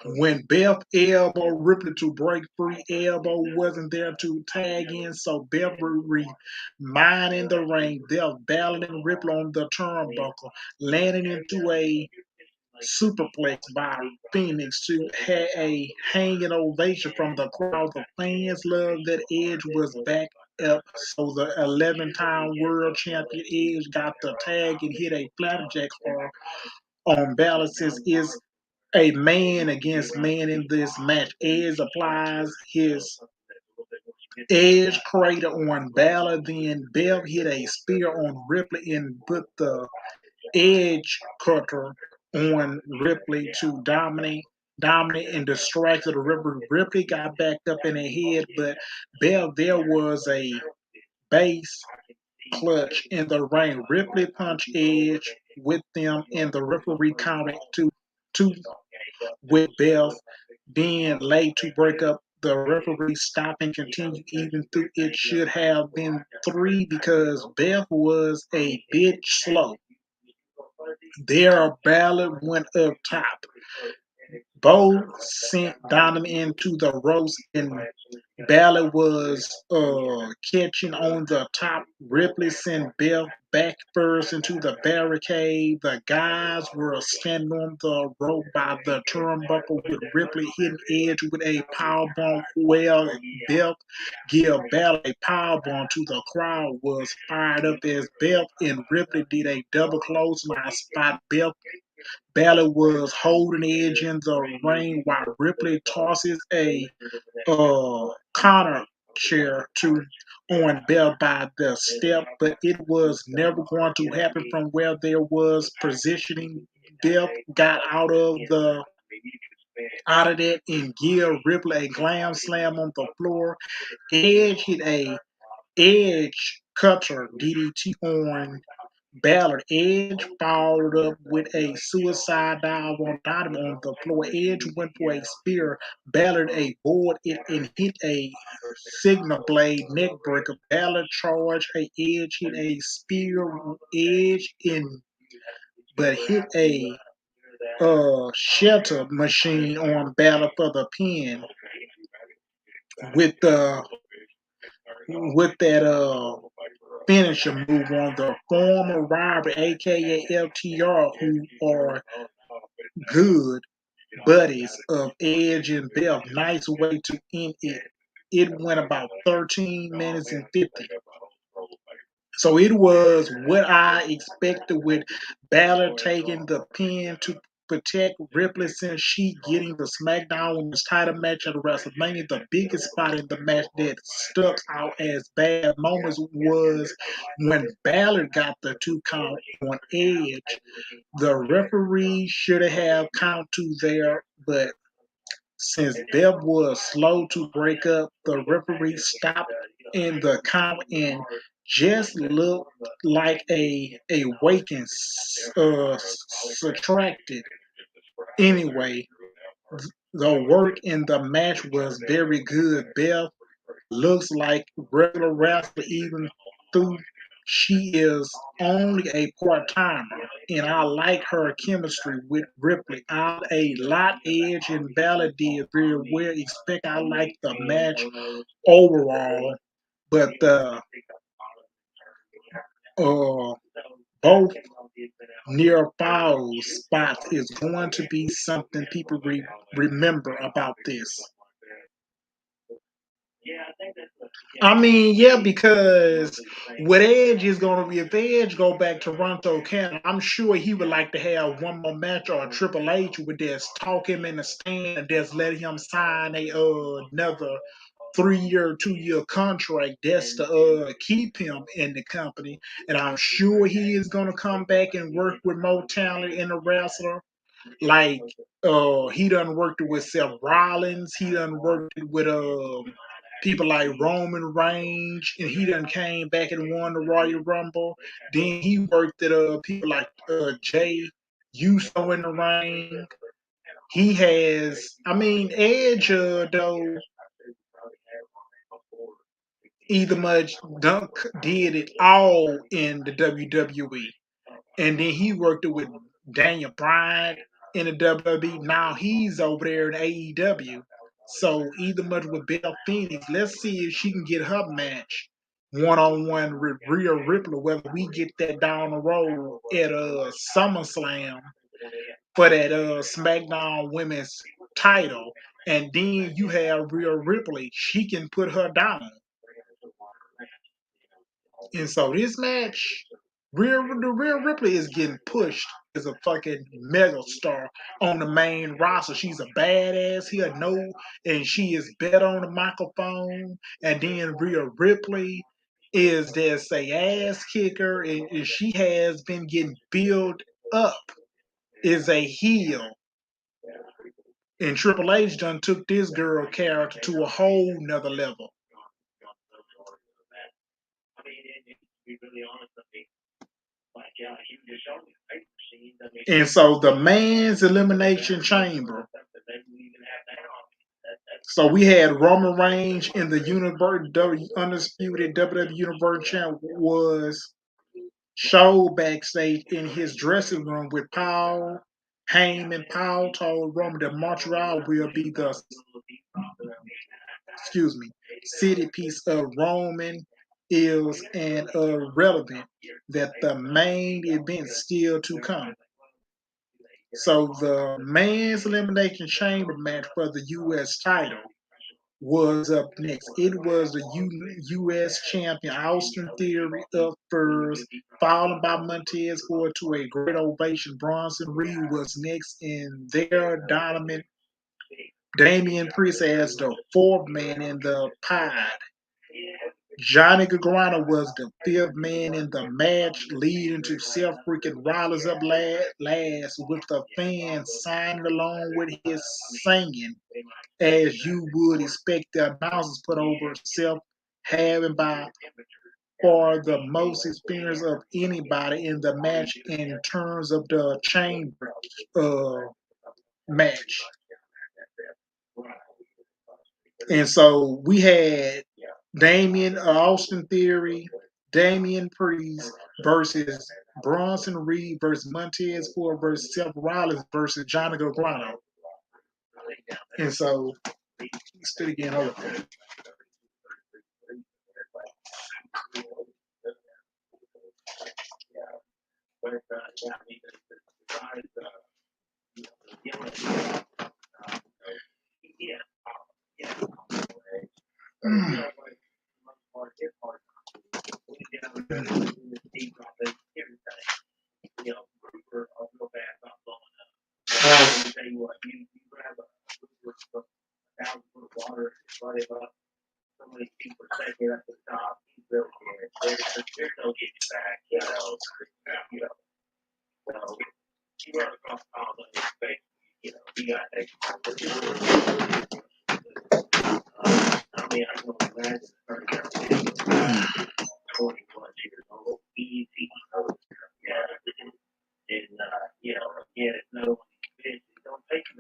When Beth elbow Ripley to break free, elbow wasn't there to tag in, so Beth remained in the ring. Beth battling Ripley on the turnbuckle, landing into a superplex by Phoenix to have a hanging ovation from the crowd. The fans loved that Edge was back up. So the 11-time world champion Edge got the tag and hit a flapjack on balances is a man against man in this match. Edge applies his Edge crater on Balor, then Bev hit a spear on Ripley and put the edge cutter on Ripley to dominate and distracted the Ripley. Ripley got backed up in the head, but there was a base clutch in the ring. Ripley punched Edge with them, and the referee counted two with Beth being late to break up. The referee stopped and continued even though it should have been three because Beth was a bit slow. Their ballot went up top. Both sent Donovan into the ropes, and Balor was catching on the top. Ripley sent Beth back first into the barricade. The guys were standing on the rope by the turnbuckle with Ripley hitting Edge with a powerbomb. Well, Beth give Balor a powerbomb to the crowd was fired up as Beth and Ripley did a double clothesline spot. Balor was holding Edge in the ring while Ripley tosses a Connor chair to on Bell by the step, but it was never going to happen from where there was positioning. Bell got out of that and give Ripley a glam slam on the floor. Edge hit a edge cutter DDT on Ballard. Edge followed up with a suicide dive on Donovan on the floor. Edge went for a spear. Ballard avoided it and hit a signal blade neckbreaker. Ballard charged a Edge, hit a spear Edge in, but hit a shelter machine on Ballard for the pin with the with that finisher move on the former rival, aka FTR, who are good buddies of Edge and Bell. Nice way to end it. It went about 13 minutes and 50. So it was what I expected with Balor taking the pin to protect Ripley since she getting the SmackDown Women's title match at WrestleMania. The biggest spot in the match that stuck out as bad moments was when Balor got the 2 count on Edge. The referee should have count 2 there, but since Bev was slow to break up, the referee stopped in the count and just looked like a waking subtracted. Anyway, the work in the match was very good. Bev looks like regular wrestler even though she is only a part-timer, and I like her chemistry with Ripley. I a lot Edge and Balor did very well. Expect I like the match overall, but the uh both near fall spots is going to be something people remember about this. I mean, yeah, because what Edge is going to be, if Edge go back to Toronto, Canada, I'm sure he would like to have one more match or a Triple H with this talk him in the stand and just let him sign a another 3 year, 2 year contract. That's to keep him in the company, and I'm sure he is going to come back and work with more talent in the wrestler. Like he done worked with Seth Rollins, he done worked with people like Roman Reigns, and he done came back and won the Royal Rumble. Then he worked at people like Jay Uso in the ring. He has, I mean, Edge though either much Dunk did it all in the WWE. And then he worked with Daniel Bryan in the WWE. Now he's over there in AEW. So either much with Belle Phoenix, let's see if she can get her match 1-on-1 with Rhea Ripley, whether we get that down the road at SummerSlam for that SmackDown Women's title. And then you have Rhea Ripley. She can put her down. And so this match, the Rhea Ripley is getting pushed as a fucking mega star on the main roster. She's a badass here, no, and she is better on the microphone. And then Rhea Ripley is just a ass kicker, and she has been getting built up as a heel. And Triple H done took this girl character to a whole nother level. And so the man's elimination chamber. So we had Roman Reigns in the undisputed WWE Universe Champ was showed backstage in his dressing room with Paul. Heyman Paul told Roman that Montreal will be the city piece of Roman is and relevant that the main event still to come. So the men's elimination chamber match for the U.S. title was up next. It was the U.S. champion Austin Theory up first, followed by Montez Ford to a great ovation. Bronson Reed was next in their dominant Damian Priest as the fourth man in the pod. Johnny Gargano was the fifth man in the match, leading to Seth freaking Rollins up last with the fans signing along with his singing, as you would expect the announcers put over Seth having by far the most experience of anybody in the match in terms of the chamber match. And so we had Austin Theory, Damian Priest versus Bronson Reed versus Montez Ford versus Seth Rollins versus Johnny Gargano. And so, still again, hold on.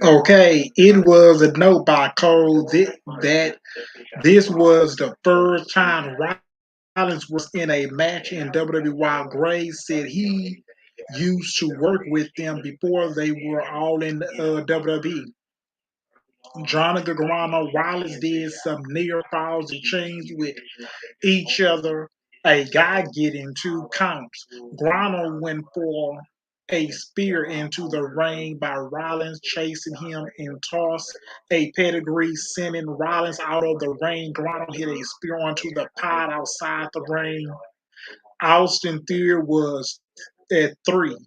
Okay, it was a note by Cole that this was the first time Rollins was in a match in WWE, while Graves said he used to work with them before they were all in WWE. Johnny Gargano Rollins did some near falls exchange with each other. A guy getting two counts. Grano went for a spear into the ring by Rollins, chasing him and tossed a pedigree, sending Rollins out of the ring. Grano hit a spear onto the pod outside the ring. Austin Theory was at 3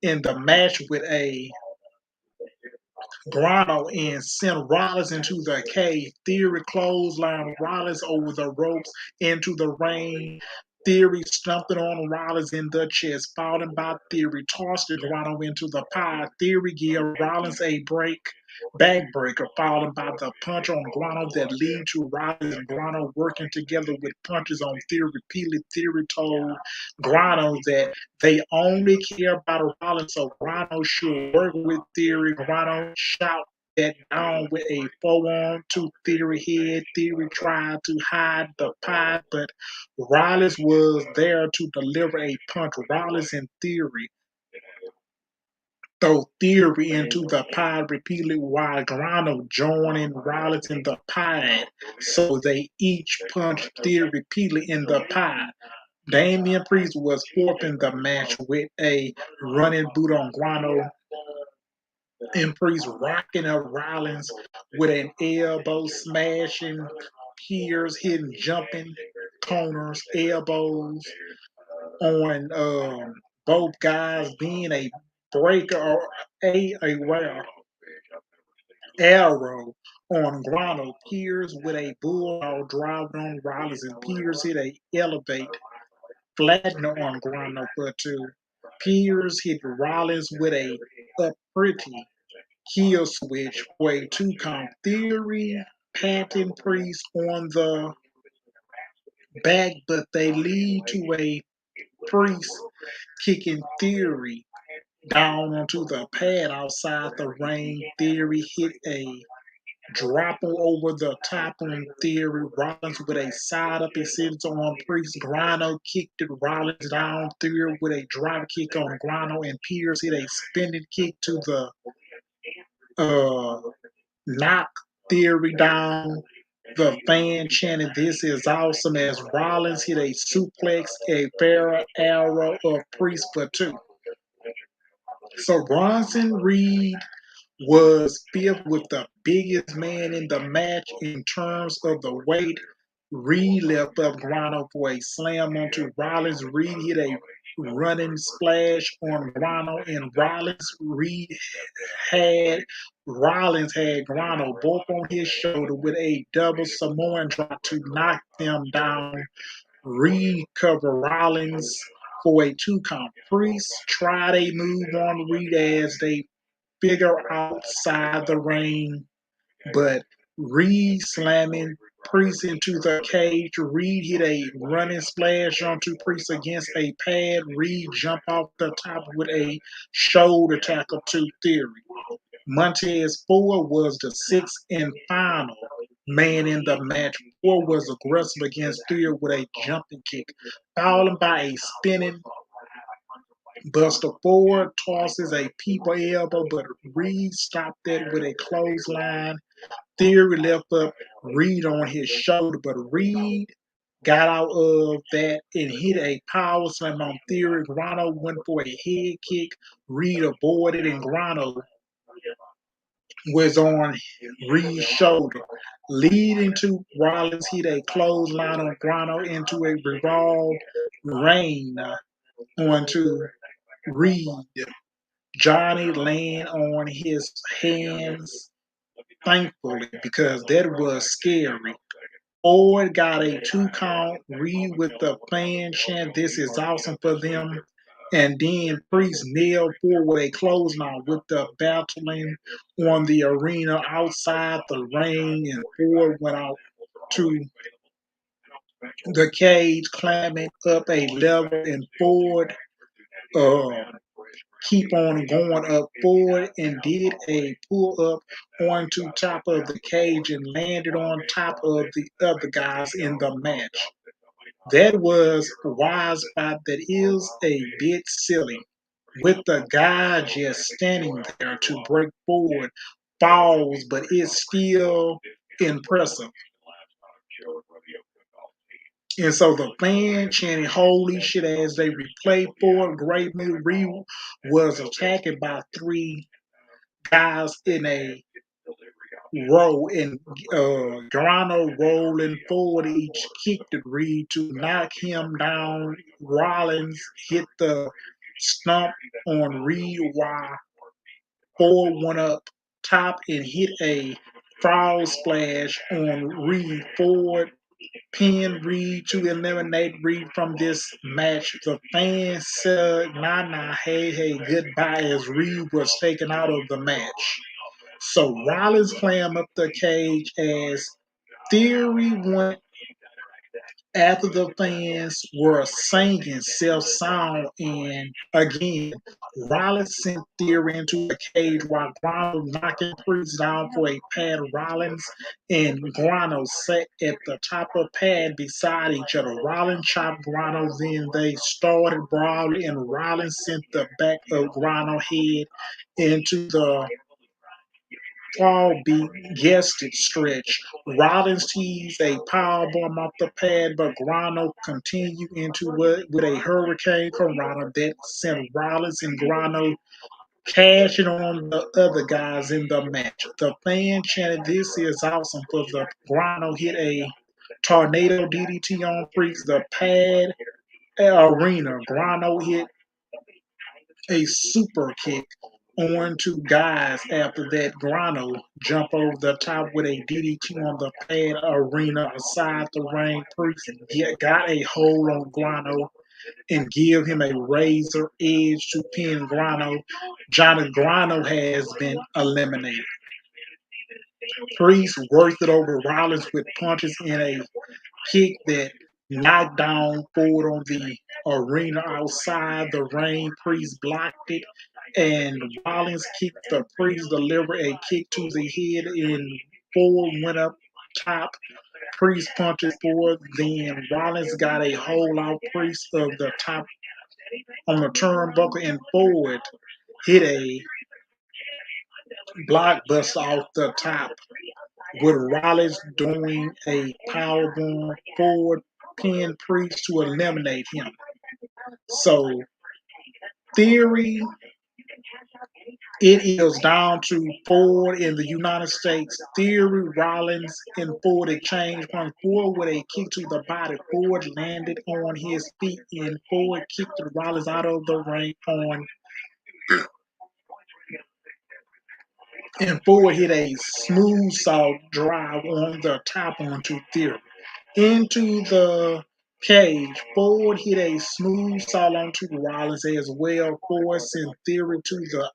in the match with a Grano and sent Rollins into the cage. Theory clotheslined Rollins over the ropes into the ring. Theory stomping on Rollins in the chest, followed by Theory tossed Grano into the pile. Theory gave Rollins a backbreaker, followed by the punch on Grano that lead to Rollins and Grano working together with punches on Theory. Repeatedly, Theory told Grano that they only care about Rollins, so Grano should work with Theory. Grano shot that down with a forearm to Theory head. Theory tried to hide the pie, but Rollins was there to deliver a punch. Rollins and Theory throw Theory into the pie repeatedly while Grano joining Rollins in the pie. So they each punched Theory repeatedly in the pie. Damian Priest was fourth in the match with a running boot on Grano, and Priest rocking up Rollins with an elbow smashing, Pierce hitting jumping corners, elbows on both guys, being a breaker or a arrow on Grano. Pierce with a bulldog driving on Rollins, and Pierce hit a elevate flattener on Grano for 2. Pierce hit Rollins with a pretty heel switch for a 2 count. Theory patting Priest on the back, but they lead to a Priest kicking Theory down onto the pad outside the ring. Theory hit a dropping over the top on Theory. Rollins with a side up his sits on Priest. Grano kicked it. Rollins down. Theory with a drop kick on Grano, and Pierce hit a spinning kick to the knock Theory down. The fan chanted, "This is awesome," as Rollins hit a suplex, a fair arrow of Priest for two. So Bronson Reed was fifth with the biggest man in the match in terms of the weight. Reed left up Grano for a slam onto Rollins. Reed hit a running splash on Grano, and had Rollins had Grano both on his shoulder with a double Samoan drop to knock them down. Reed covered Rollins for a 2 count. Priest tried a move on Reed as they figure outside the ring, but Reed slamming Priest into the cage. Reed hit a running splash onto Priest against a pad. Reed jumped off the top with a shoulder tackle to Theory. Montez Ford was the sixth and final man in the match. Ford was aggressive against Theory with a jumping kick, followed by a spinning Buster Ford tosses a people elbow, but Reed stopped that with a clothesline. Theory left up Reed on his shoulder, but Reed got out of that and hit a power slam on Theory. Grano went for a head kick. Reed avoided, and Grano was on Reed's shoulder, leading to Rollins hit a clothesline on Grano into a revolved rain onto Reed. Johnny laying on his hands, thankfully, because that was scary. Ford got a 2 count. Reed with the fan chant, "This is awesome" for them. And then Priest nailed Ford with a clothesline with the battling on the arena outside the ring. And Ford went out to the cage, climbing up a level, and Ford uh, keep on going up forward and did a pull up onto top of the cage and landed on top of the other guys in the match. That was a wise spot that is a bit silly, with the guy just standing there to break forward falls, but it's still impressive. And so the fan chanting "Holy shit" as they replay Ford. Great move. Reed was attacked by three guys in a row, and Grano rolling forward each kicked at Reed to knock him down. Rollins hit the stump on Reed while Ford went up top and hit a frog splash on Reed. Ford pinned Reed to eliminate Reed from this match. The fans said, "Nah, nah, hey, hey, goodbye," as Reed was taken out of the match. So Rollins clammed up the cage as Theory went after the fans were singing self-song, and again, Rollins sent Theory into the cage while Grano knocking Priest down for a pad. Rollins and Grano sat at the top of the pad beside each other. Rollins chopped Grano, then they started brawling, and Rollins sent the back of Grano's head into the fall beat guested stretch. Rollins teased a powerbomb off the pad, but Grano continued into it with a hurricane Corona that sent Rollins and Grano cashing on the other guys in the match. The fan chanted, "This is awesome," for the Grano hit a tornado DDT on Freaks. The pad arena. Grano hit a super kick on two guys. After that, Grano jumped over the top with a DDT on the pad arena aside the ring. Priest got a hold on Grano and give him a razor edge to pin Grano. Johnny Grano has been eliminated. Priest worked it over Rollins with punches in a kick that knocked down Ford on the arena outside the ring. Priest blocked it, and Rollins kicked the Priest, delivered a kick to the head, and Ford went up top. Priest punches Ford. Then Rollins got a hold out Priest of the top on the turnbuckle, and Ford hit a blockbuster off the top with Rollins doing a powerbomb Ford pin Priest to eliminate him. So Theory, it is down to Ford in the United States. Theory, Rollins, and Ford exchange one. Ford with a kick to the body. Ford landed on his feet, and Ford kicked Rollins out of the ring on. And Ford hit a smooth saw drive on the top onto Theory. Into the cage, Ford hit a smooth saw onto Rollins as well. Ford sent Theory to the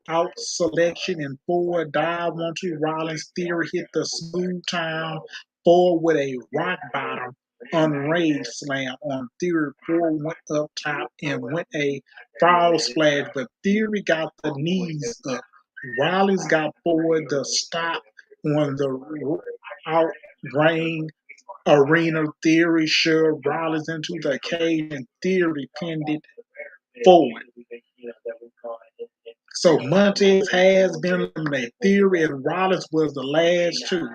out selection, and Ford dived onto Rollins. Theory hit the smooth time. Ford with a rock bottom unraised slam on Theory. Ford went up top and went a foul splash, but Theory got the knees up. Rollins got Ford the stop on the out ring arena. Theory shoved Rollins into the cage, and Theory pinned it forward. So Montez has been eliminated. Theory and Rollins was the last two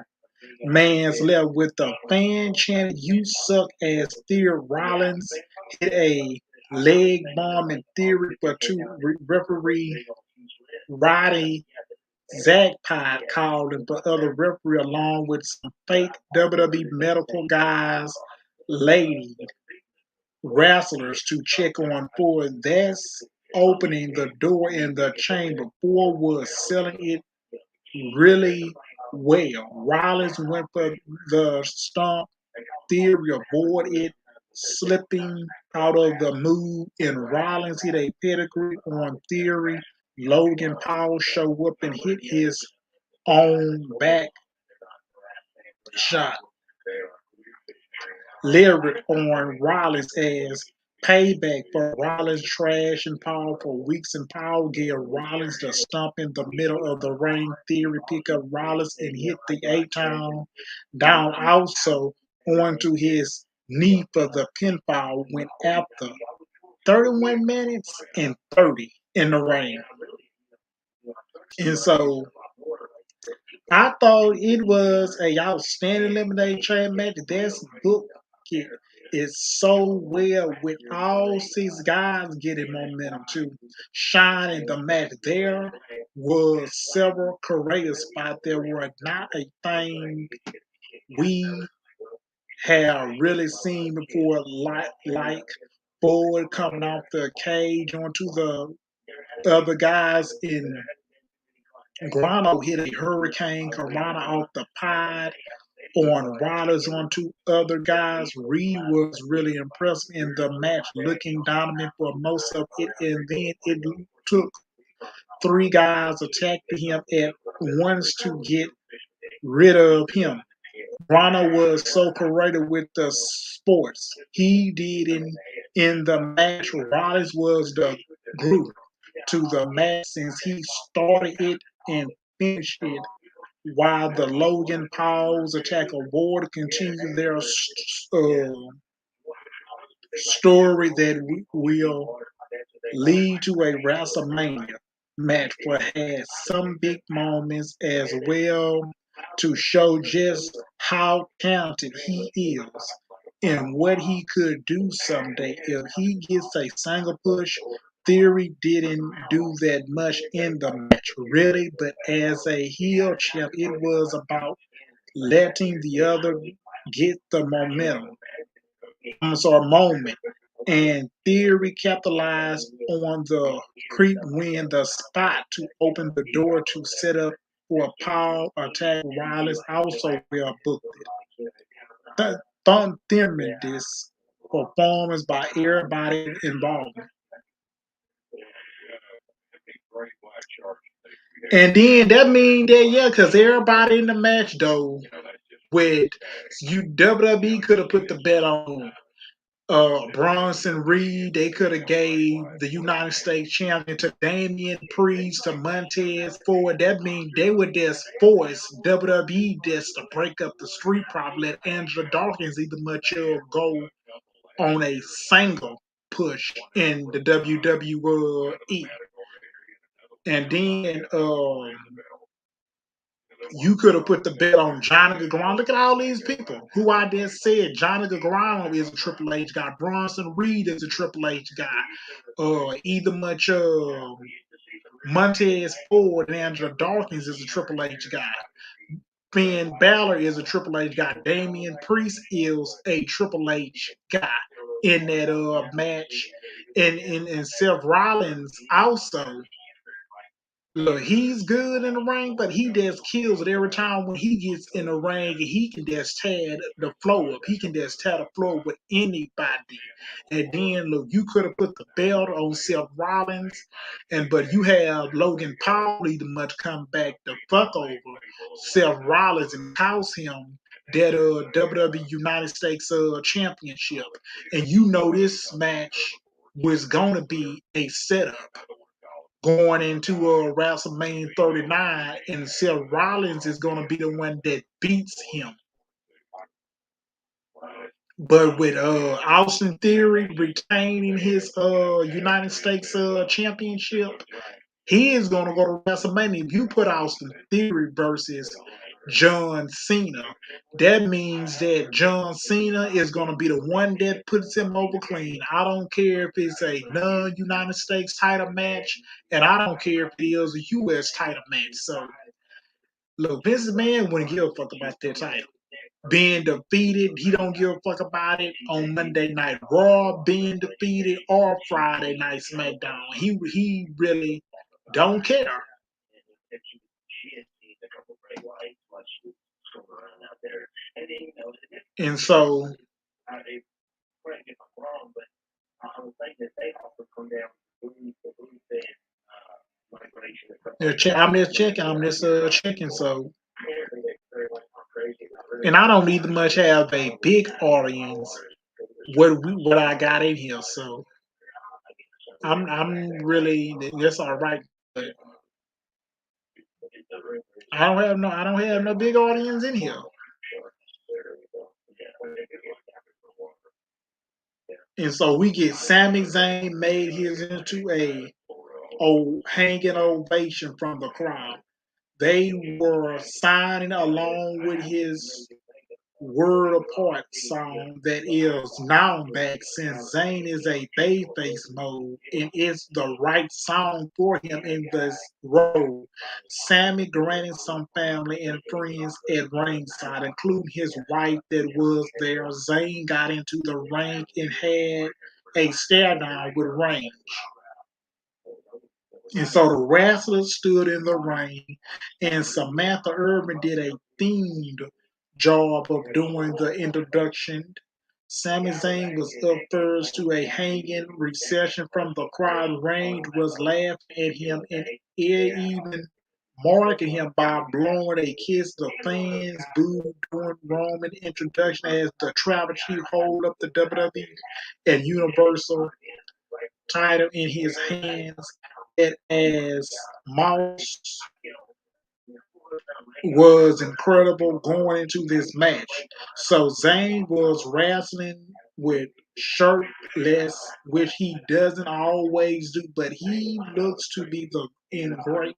mans left with the fan chanting, "You suck," as Theory. Rollins hit a leg bomb in Theory for two. Referee Roddy Zachpot called him for other referee along with some fake WWE medical guys, lady wrestlers to check on Ford. That's opening the door in the chamber. Ford was selling it really well. Rollins went for the stomp. Theory avoided it, slipping out of the move, and Rollins hit a pedigree on Theory. Logan Paul showed up and hit his own back shot. Lyric on Rollins as payback for Rollins trash and Paul for weeks, and Paul gave Rollins the stump in the middle of the ring. Theory picked up Rollins and hit the A-Town down also onto his knee for the pinfall. Went after 31 minutes and 30 in the ring. And so I thought it was a outstanding elimination match. This book is so well with all six guys getting momentum to shine in the match. There was several creative spots. There were not a thing we have really seen before, like Ford coming off the cage onto the other guys in Grano hit a hurricane Karana off the pod on Rollins onto other guys. Reed was really impressive in the match, looking dominant for most of it, and then it took three guys attacking him at once to get rid of him. Grano was so creative with the sports he did in the match. Rollins was the glue to the match since he started it and finished it, while the Logan Paul's attack award continue their story that will lead to a WrestleMania match. For has some big moments as well to show just how talented he is and what he could do someday if he gets a single push. Theory didn't do that much in the match, really, but as a heel champ, it was about letting the other get the momentum. Moment. And Theory capitalized on the creep win the spot to open the door to set up for a power attack. Rollins also well booked it. Tremendous performance by everybody involved. And then that means that, yeah, because everybody in the match though with WWE could have put the bet on Bronson Reed. They could have gave the United States champion to Damian Priest, to Montez Ford. That means they would just force WWE just to break up the street profit. Let Angela Dawkins either much go on a single push in the WWE. And then you could have put the bet on Johnny Gargano. Look at all these people who I just said. Johnny Gargano is a Triple H guy. Bronson Reed is a Triple H guy. Either much Montez Ford and Angela Dawkins is a Triple H guy. Finn Balor is a Triple H guy. Damian Priest is a Triple H guy in that match. And Seth Rollins also. Look, he's good in the ring, but he just kills it every time when he gets in the ring. He can just tear the floor up. He can just tear the floor with anybody. And then, look, you could have put the belt on Seth Rollins, but you have Logan Paul either much come back to fuck over Seth Rollins and cost him that WWE United States Championship. And you know this match was going to be a setup going into WrestleMania 39, and Seth Rollins is going to be the one that beats him. But with Austin Theory retaining his United States championship, he is going to go to WrestleMania. If you put Austin Theory versus John Cena, that means that John Cena is going to be the one that puts him over clean. I don't care if it's a non-United States title match, and I don't care if it is a U.S. title match. So, look, Vince McMahon wouldn't give a fuck about that title. Being defeated, he don't give a fuck about it on Monday Night Raw, being defeated, or Friday Night SmackDown. He really don't care. And so I'm just checking. I'm just checking. So, and I don't need to much have a big audience. What I got in here, so I'm really that's all right. But I don't have no big audience in here. And so we get Sami Zayn made his into a hanging ovation from the crowd. They were signing along with his Word Apart song that is now back since Zayn is a babyface mode and it's the right song for him in this role. Sammy granted some family and friends at ringside, including his wife that was there. Zayn got into the ring and had a stare down with Range. And so the wrestlers stood in the ring, and Samantha Urban did a themed job of doing the introduction. Sami Zayn was up first to a hanging reception from the crowd. Range was laughing at him and even marking him by blowing a kiss. The fans booed during Roman introduction as the tribal chief hold up the WWE and Universal title in his hands. It as Mouse was incredible going into this match. So Zayn was wrestling with shirtless, which he doesn't always do, but he looks to be in great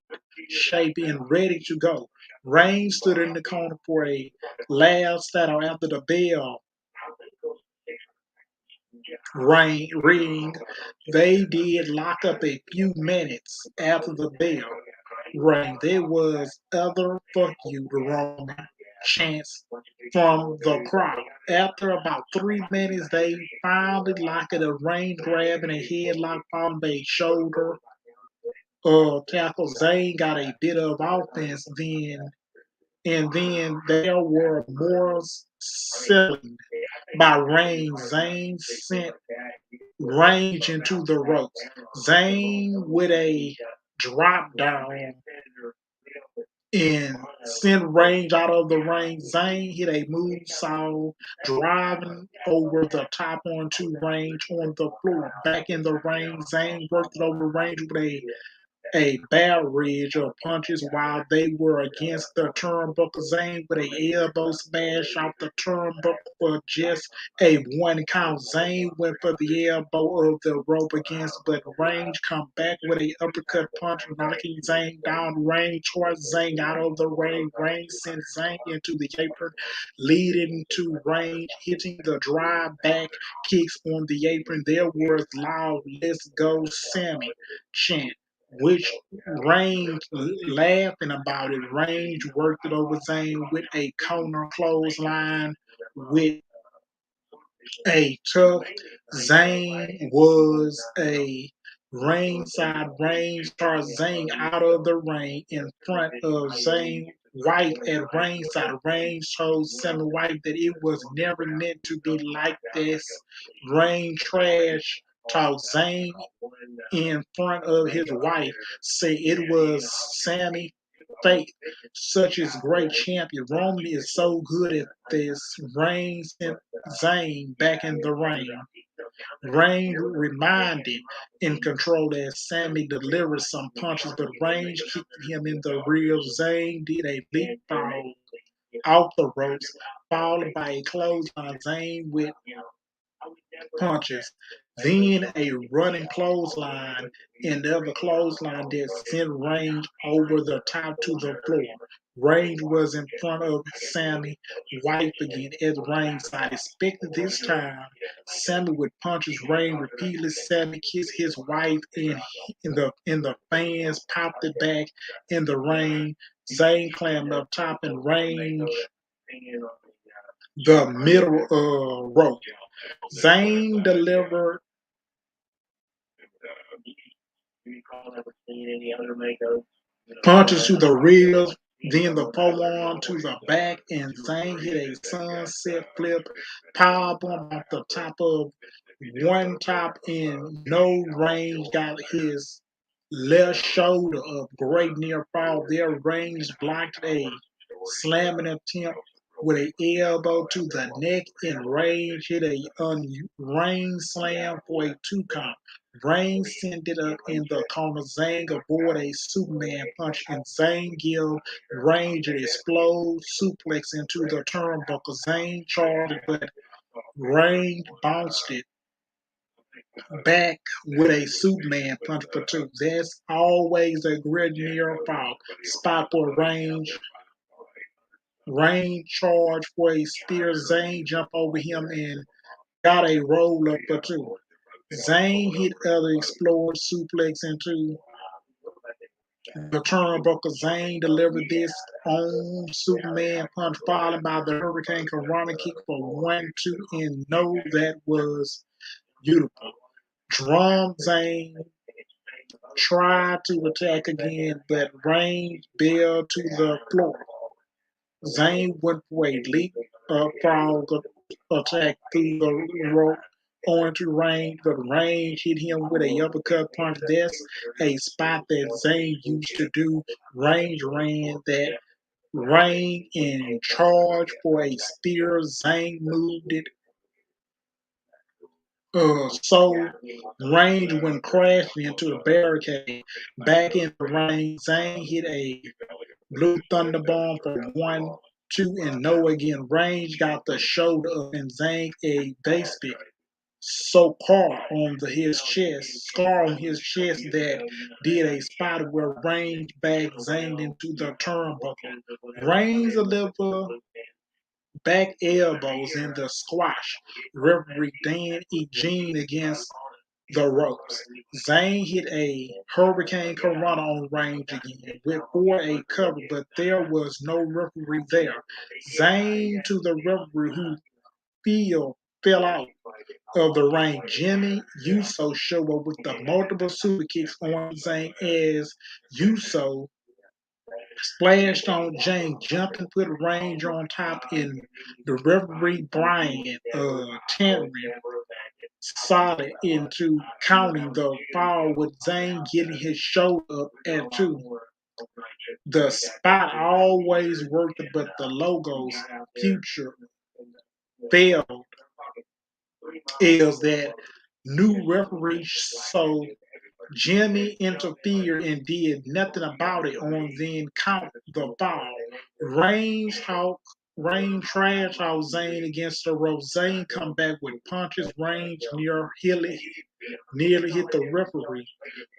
shape and ready to go. Reigns stood in the corner for a last battle after the bell ring. They did lock up a few minutes after the bell rang. There was other fuck you to Roman chants from the crowd. After about 3 minutes, they finally locked a range grab and a headlock on a shoulder tackle. Zayn got a bit of offense then, and then there were more selling by Reigns. Zayn sent Range into the ropes. Zayn with a drop down and sent Range out of the ring. Zayn hit a moonsault, driving over the top onto Range on the floor. Back in the ring, Zayn worked it over Range with a barrage of punches while they were against the turnbuckle. Zayn with a elbow smash off the turnbuckle for just a one count. Zayn went for the elbow of the rope against, but Range come back with a uppercut punch, knocking Zayn down. Range towards Zayn out of the ring. Range sent Zayn into the apron, leading to Range hitting the drive back kicks on the apron. There was loud "Let's go, Sammy" chant, which Range laughing about it. Range worked it over Zayn with a corner clothesline with a tough. Zayn was a ringside. Range starts Zayn out of the ring in front of Zayn White at ringside. Range told Sammy White that it was never meant to be like this. Range trash talked Zayn in front of his wife, say it was Sammy Faith, such as great champion. Roman is so good at this. Reigns sent Zayn back in the ring. Reigns reminded in control as Sammy delivered some punches, but Reigns kicked him in the ribs. Zayn did a leapfrog off the ropes, followed by a clothesline. Zayn with punches. Then a running clothesline and the other clothesline that sent Range over the top to the floor. Range was in front of Sammy White again at ringside. Expected this time, Sammy would punch his Range repeatedly. Sammy kissed his wife in the fans popped it back in the ring. Zayn climbed up top and Range the middle rope. Zayn delivered punches to the ribs, then the forearm to the back, and Zayn hit a sunset flip powerbomb off the top of one top, and no Range got his left shoulder up. Great near fall there. Range blocked a slamming attempt with an elbow to the neck, and Range hit a rain slam for a two count. Range sent it up in the corner. Zayn avoid a Superman punch, and Zayn give Range an explode suplex into the turnbuckle. Zayn charged, but Range bounced it back with a Superman punch for two. That's always a great near fall spot for Range. Range charge for a spear. Zayn jumped over him and got a roll up for two. Zayn hit other explorer suplex into the turnbuckle. Zayn delivered this on Superman punch, followed by the Hurricane Karana kick for 1-2, and no, that was beautiful. Drum Zayn tried to attack again, but Range bailed to the floor. Zayn went for a leap frog attack through the rope onto Range, but Range hit him with a uppercut punch. That's a spot that Zayn used to do. Range ran that Range in charge for a spear. Zayn moved it. So Range went crashing into the barricade. Back in the ring, Zayn hit a Blue Thunder Bomb for 1-2 and no again. Range got the shoulder up and Zayn a basement scar on his chest that did a spot where Range back Zayn into the turnbuckle. Range delivered back elbows in the squash. Referee Dan Eugene against the ropes. Zayn hit a Hurricane Karana on Range again for a cover, but there was no referee there. Zayn to the referee who fell out of the ring. Jimmy Uso showed up with the multiple super kicks on Zayn as Uso splashed on Jane, jumped and put Range on top, and the referee Brian Tanner solid into counting the fall with Zayn getting his shoulder up at two. The spot always worked, but the logo's future failed. Is that new referee so Jimmy interfered and did nothing about it on then count the foul. Rain trash out Zane against the rope. Zane come back with punches. Nearly hit the referee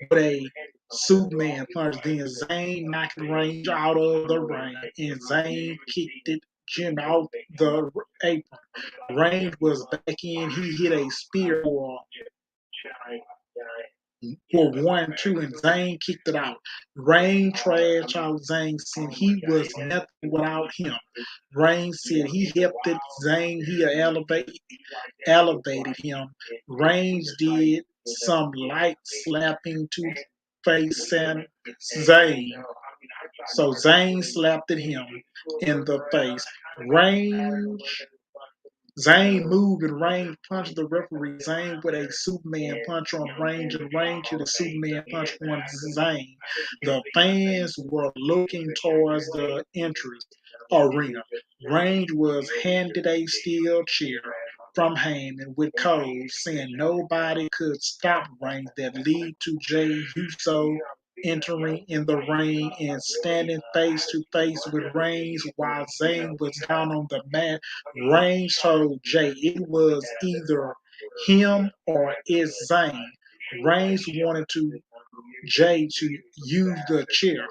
with a Superman punch. Then Zane knocked Range out of the ring and Zane kicked it Jim out the apron. Range was back in. He hit a spear for 1-2, and Zane kicked it out. Rain trash out Zane said he was nothing without him. Rain said he helped it. Zane he elevated him. Range did some light slapping to face Zane. So Zane slapped at him in the face. Range Zane moved and Range punched the referee. Zane with a Superman punch on Range and Range hit a Superman punch on Zane. The fans were looking towards the entrance arena. Range was handed a steel chair from Heyman with code saying nobody could stop Range that lead to Jay Uso entering in the ring and standing face to face with Reigns while Zayn was down on the mat. Reigns told Jay it was either him or it's Zayn. Reigns wanted Jay to use the chair,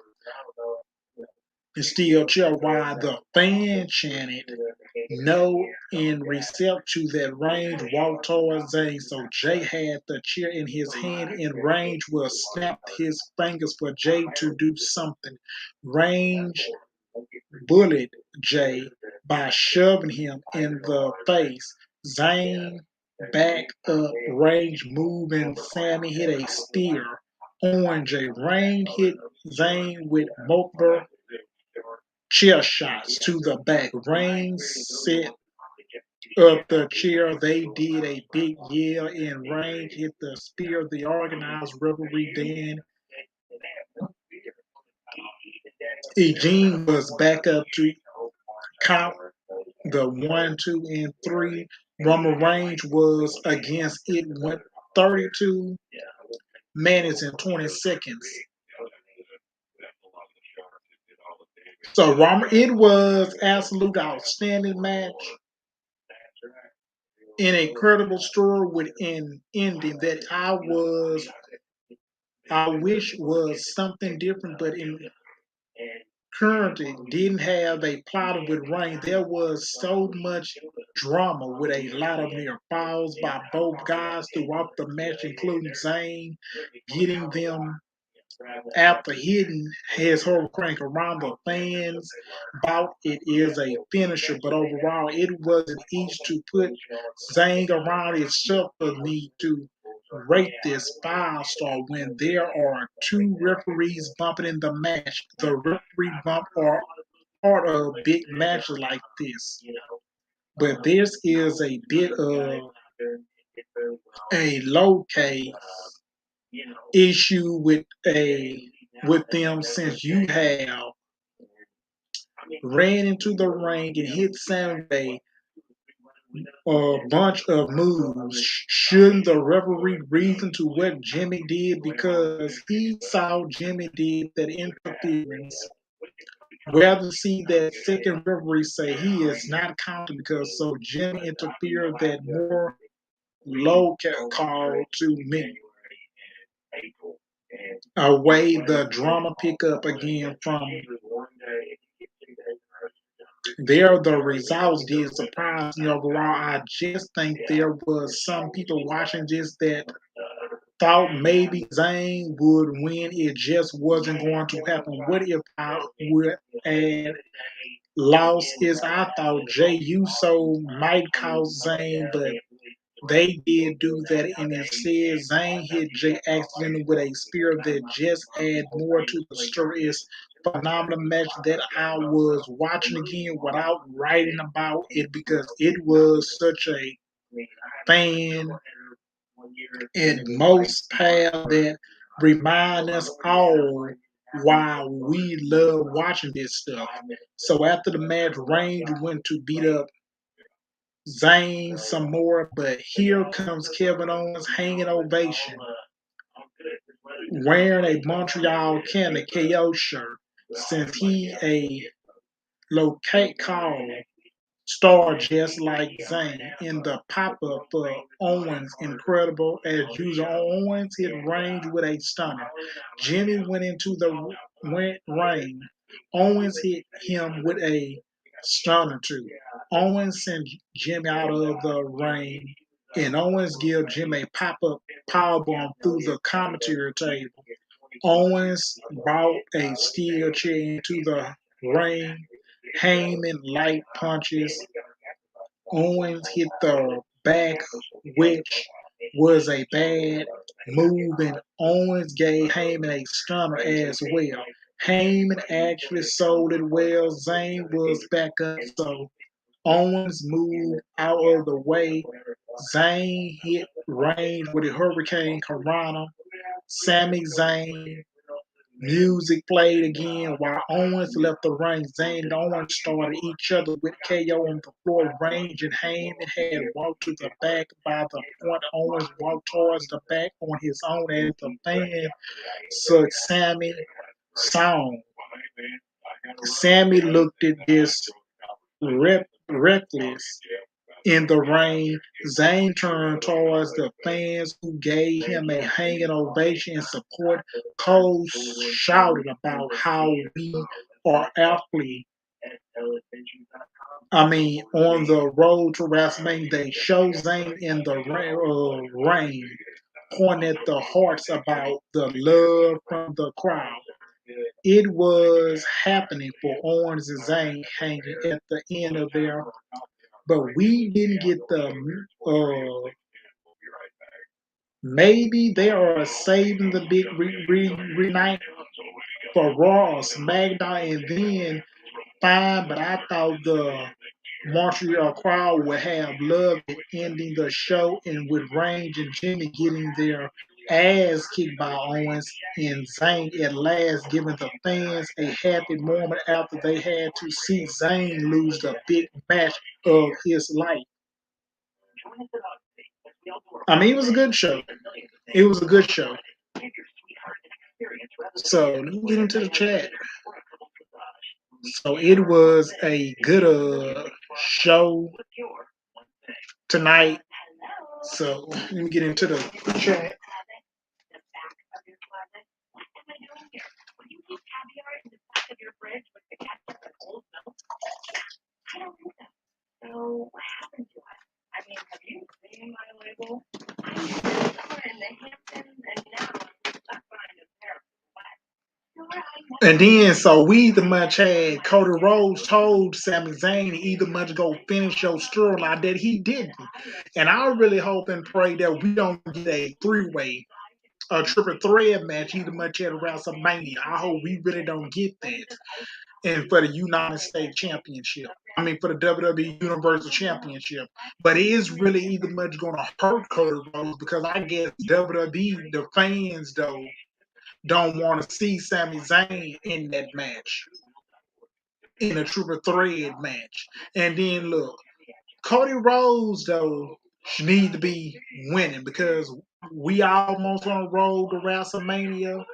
the steel chair, while the fan chanted no in respect to that. Range walked towards Zayn, so Jay had the chair in his hand and Range will snap his fingers for Jay to do something. Range bullied Jay by shoving him in the face. Zayn back up, Range moving. Sammy hit a spear on Jay. Range hit Zayn with multiple chair shots to the back. Range set up the chair. They did a big yell and Range hit the spear. The organized referee Dan Eugene was back up to count the 1, 2, and 3. Roman Reigns was against it. Went 32 minutes and 20 seconds. So Roman, it was absolute outstanding match. An incredible story with an ending that I wish was something different, but in currently didn't have a plot with Reigns. There was so much drama with a lot of near falls by both guys throughout the match, including Zayn getting them after hitting his whole crank around the fans. About it is a finisher, but overall it wasn't easy to put Zayn around itself for me to rate this 5 star when there are 2 referees bumping in the match. The referee bump are part of big matches like this. But this is a bit of a low case issue with them since you have ran into the ring and hit Saturday a bunch of moves. Shouldn't the referee reason to what Jimmy did because he saw Jimmy did that interference? Rather see that second referee say he is not counted because so Jimmy interfered that more low call to me. Away the drama pick up again from there. The results did surprise me overall. I just think there was some people watching this that thought maybe Zayn would win. It just wasn't going to happen. What if I would add loss is I thought Jay Uso might cause Zayn, but they did do that, and it says Zayn hit Jay accidentally with a spear that just add more to the story. It's phenomenal match that I was watching again without writing about it because it was such a fan and most pal that remind us all why we love watching this stuff. So after the match, Reigns went to beat up Zayn some more, but here comes Kevin Owens hanging ovation, wearing a Montreal Canada KO shirt, since he a locate call star just like Zayn in the pop-up for Owens. Incredible as usual. Owens hit Reigns with a stunner. Jimmy went into the ring. Owens hit him with a stunner too. Owens sent Jimmy out of the ring, and Owens give Jimmy a pop-up powerbomb through the commentary table. Owens brought a steel chair into the ring. Heyman light punches. Owens hit the back, which was a bad move, and Owens gave Heyman a stunner as well. Heyman actually sold it well. Zayn was back up, so Owens moved out of the way. Zayn hit Reigns with a Hurricane Corona. Sami Zayn music played again while Owens left the ring. Zayn and Owens started each other with KO on the floor. Range and Heyman had walked to the back by the point. Owens walked towards the back on his own as the fan sung Sammy song. Sammy looked at this reckless in the rain. Zayn turned towards the fans who gave him a hanging ovation in support. Cole shouted about how we are athletes. On the road to WrestleMania, they show Zayn in the rain, pointing at the hearts about the love from the crowd. It was happening for Owens and Zayn hanging at the end of their, but we didn't get the maybe they are saving the big reunion for Raw or SmackDown and then fine, but I thought the Montreal crowd would have loved it ending the show and with Range and Jimmy getting their ass kicked by Owens and Zayn at last, giving the fans a happy moment after they had to see Zayn lose the big match of his life. It was a good show. It was a good show. So let me get into the chat. So it was a good show tonight. So let me get into the chat. And then, so we either much had Cody Rhodes told Sami Zayn to either much go finish your storyline that he didn't. And I really hope and pray that we don't get a three-way, a triple threat match either much at WrestleMania. I hope we really don't get that. And for the United States Championship. For the WWE Universal Championship. But it is really either much going to hurt Cody Rhodes because I guess WWE, the fans, though, don't want to see Sami Zayn in that match, in a triple threat match. And then look, Cody Rhodes though need to be winning because we almost on the road to WrestleMania.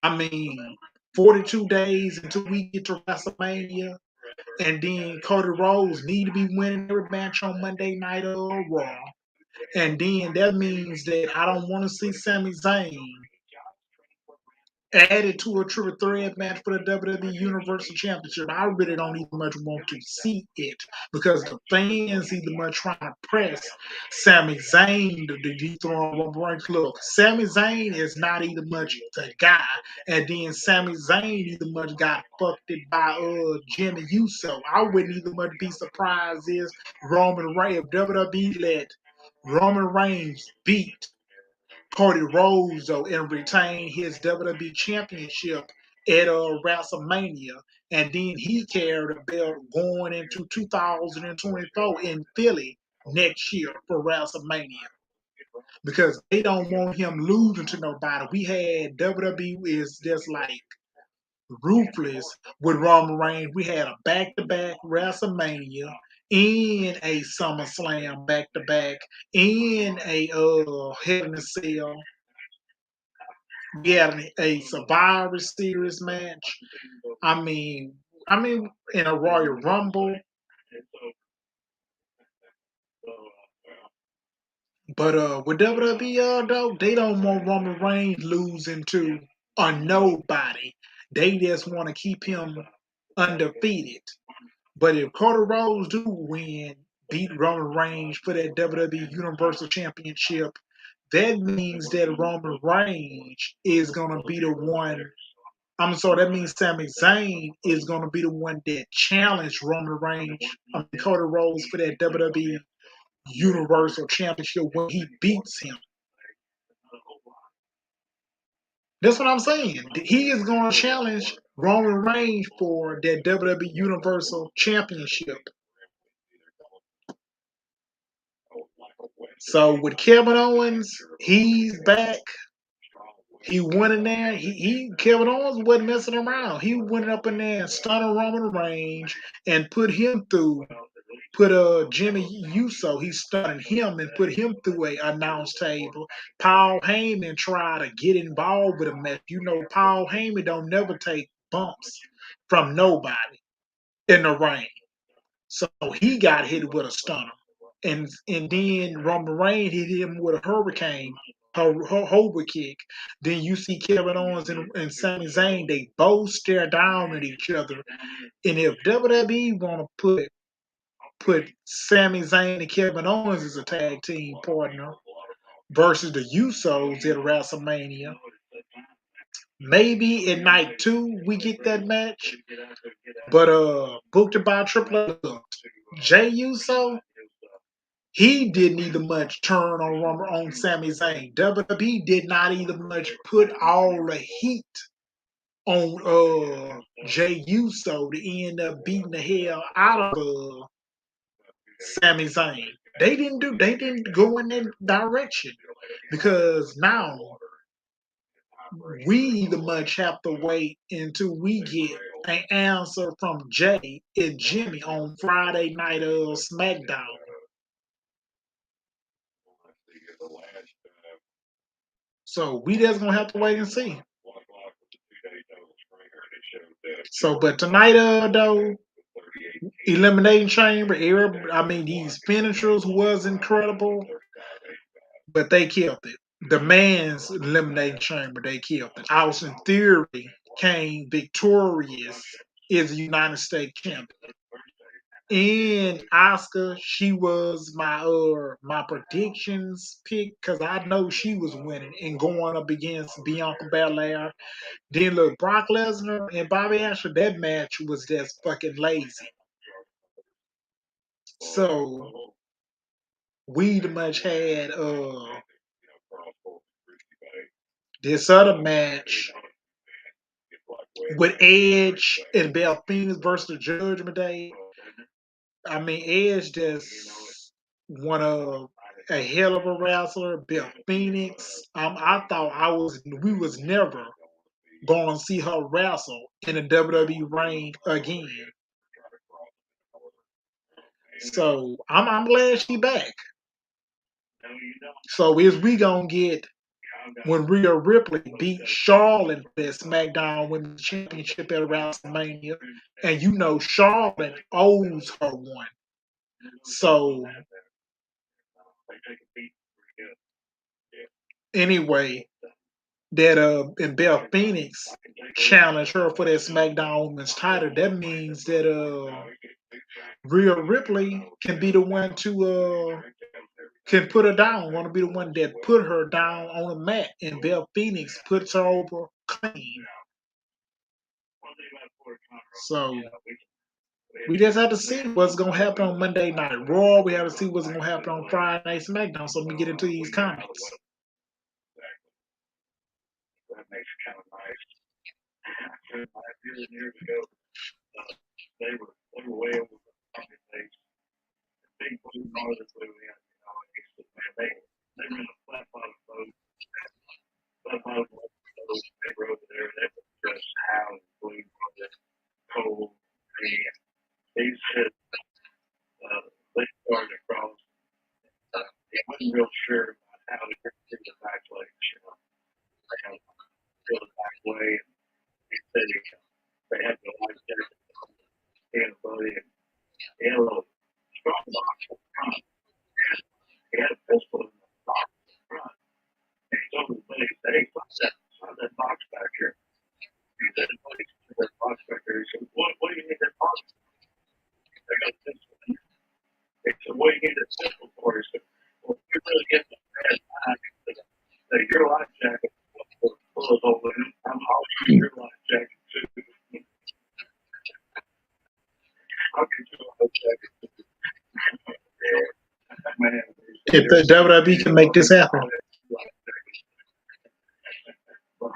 I mean, 42 days until we get to WrestleMania. And then Cody Rhodes need to be winning every match on Monday Night Raw. And then that means that I don't want to see Sami Zayn added to a triple threat match for the WWE Universal Championship. I really don't even much want to see it because the fans either much trying to press Sami Zayn to dethrone Roman Reigns. Look, Sami Zayn is not even much the guy, and then Sami Zayn either much got fucked it by Jimmy Uso. I wouldn't even much be surprised if Roman Reigns, if WWE let Roman Reigns beat Cody Rhodes though and retain his WWE Championship at WrestleMania, and then he carried the belt going into 2024 in Philly next year for WrestleMania because they don't want him losing to nobody. We had WWE is just like ruthless with Roman Reigns. We had a back-to-back WrestleMania and a SummerSlam back-to-back and a Hell in a Cell. We had a Survivor Series match. I mean, in a Royal Rumble. But with WWE, though, they don't want Roman Reigns losing to a nobody. They just want to keep him undefeated. But if Cody Rhodes do win, beat Roman Reigns for that WWE Universal Championship, that means that Roman Reigns is gonna be the one. I'm sorry, that means Sami Zayn is gonna be the one that challenged Roman Reigns, Cody Rhodes for that WWE Universal Championship when he beats him. That's what I'm saying. He is going to challenge Roman Reigns for that WWE Universal Championship. So with Kevin Owens, he's back. He went in there. He Kevin Owens wasn't messing around. He went up in there and stunned Roman Reigns and put him through. Put Jimmy Uso, he stunned him and put him through a announce table. Paul Heyman tried to get involved with a match. You know, Paul Heyman don't never take bumps from nobody in the ring. So he got hit with a stunner. And then Roman Reigns hit him with a hurricane, hover kick. Then you see Kevin Owens and Sami Zayn, they both stare down at each other. And if WWE want to put Sami Zayn and Kevin Owens as a tag team partner versus the Usos at WrestleMania, maybe in night 2 we get that match. But booked by Triple H. Jay Uso, he didn't even much turn on Sami Zayn. WWE did not even much put all the heat on Jay Uso to end up beating the hell out of Sami Zayn. They didn't go in that direction because now we either much have to wait until we get an answer from Jay and Jimmy on Friday night of SmackDown. So we just gonna have to wait and see. So, but tonight, though, Elimination Chamber, these finishers was incredible, but they killed it. The man's Elimination Chamber, they killed it. Austin Theory came victorious as the United States champion. And Oscar, she was my predictions pick because I know she was winning and going up against Bianca Belair. Then look, Brock Lesnar and Bobby Lashley, that match was just fucking lazy. So we pretty much had this other match with Edge and Bell Phoenix versus the Judgment Day. Edge just one of a hell of a wrestler. Bell Phoenix. I thought we was never going to see her wrestle in a WWE ring again. So I'm glad she back. So is we gonna get when Rhea Ripley beat Charlotte for that SmackDown Women's Championship at WrestleMania, and you know Charlotte owes her one. So anyway, that and Belle Phoenix challenged her for that SmackDown Women's title. That means that Rhea Ripley can be the one to can put her down. Want to be the one that put her down on the mat, and Belle Phoenix puts her over clean. So we just have to see what's gonna happen on Monday Night Raw. We have to see what's gonna happen on Friday Night SmackDown. So let me get into these comments. hear about how they do the back legs, they have feel the back way, and they had the life jacket and a buddy, and he had a little strong box up front, and he had a pistol in the box up front, and he told his buddy, hey, what's that box back here? He said, buddy, that box back there. He said, what do you need that box? They got a pistol in there. He said, what do you need that pistol for? He said, well, you're really getting a bad time. Your life jacket was over him. I'm holding your life jacket too. I'll get you a life jacket too. Man, If the WWE can make this happen. But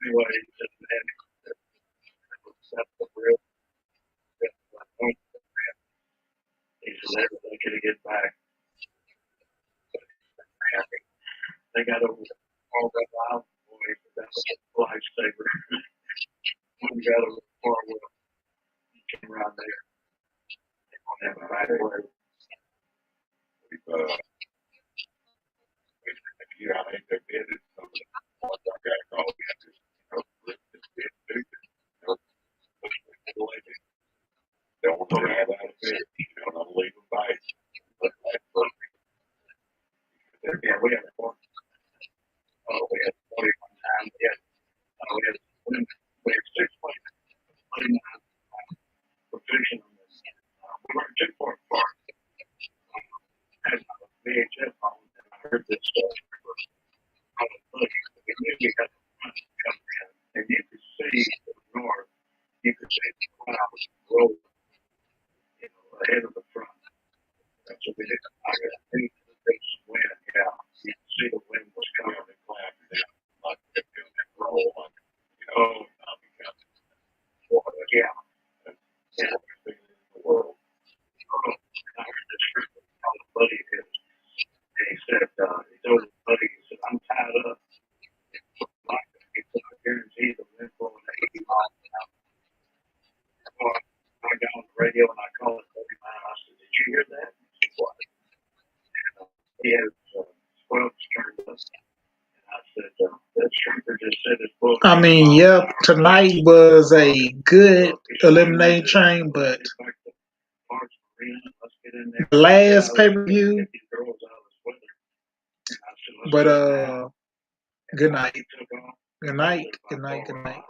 anyway, that's the real. He said they could get back. They got over all that out. Boy, that was a lifesaver. When we got over the far west, came around there. They don't have a right way. I think they did it. I got to call don't want to have that effect. Don't leave them by. Yeah, we had a one. We had 21 times. We had 6 points. For fishing on this. We weren't too far apart. I had my VHS on, and I heard this stuff. We knew we had the front coming in, and you could see to the north, you could see the clouds rolling, ahead of the front. And so we didn't. I got some wind. Yeah, you could see the wind was coming and clouds down, like that roll. Yeah. Yeah. The world. I heard this from a buddy of his. And he said, he told his buddy, he said, I'm tied up. He said, I guarantee the wind blowing 80 miles an hour. I got on the radio and I called his buddy mine. I said, did you hear that? He said, what? He has 12 turned up. And I said, that shrinker just said it's blowing. I mean, yep, tonight was a good eliminating chain, but the last pay-per-view. But good night. Good night. Good night. Good night.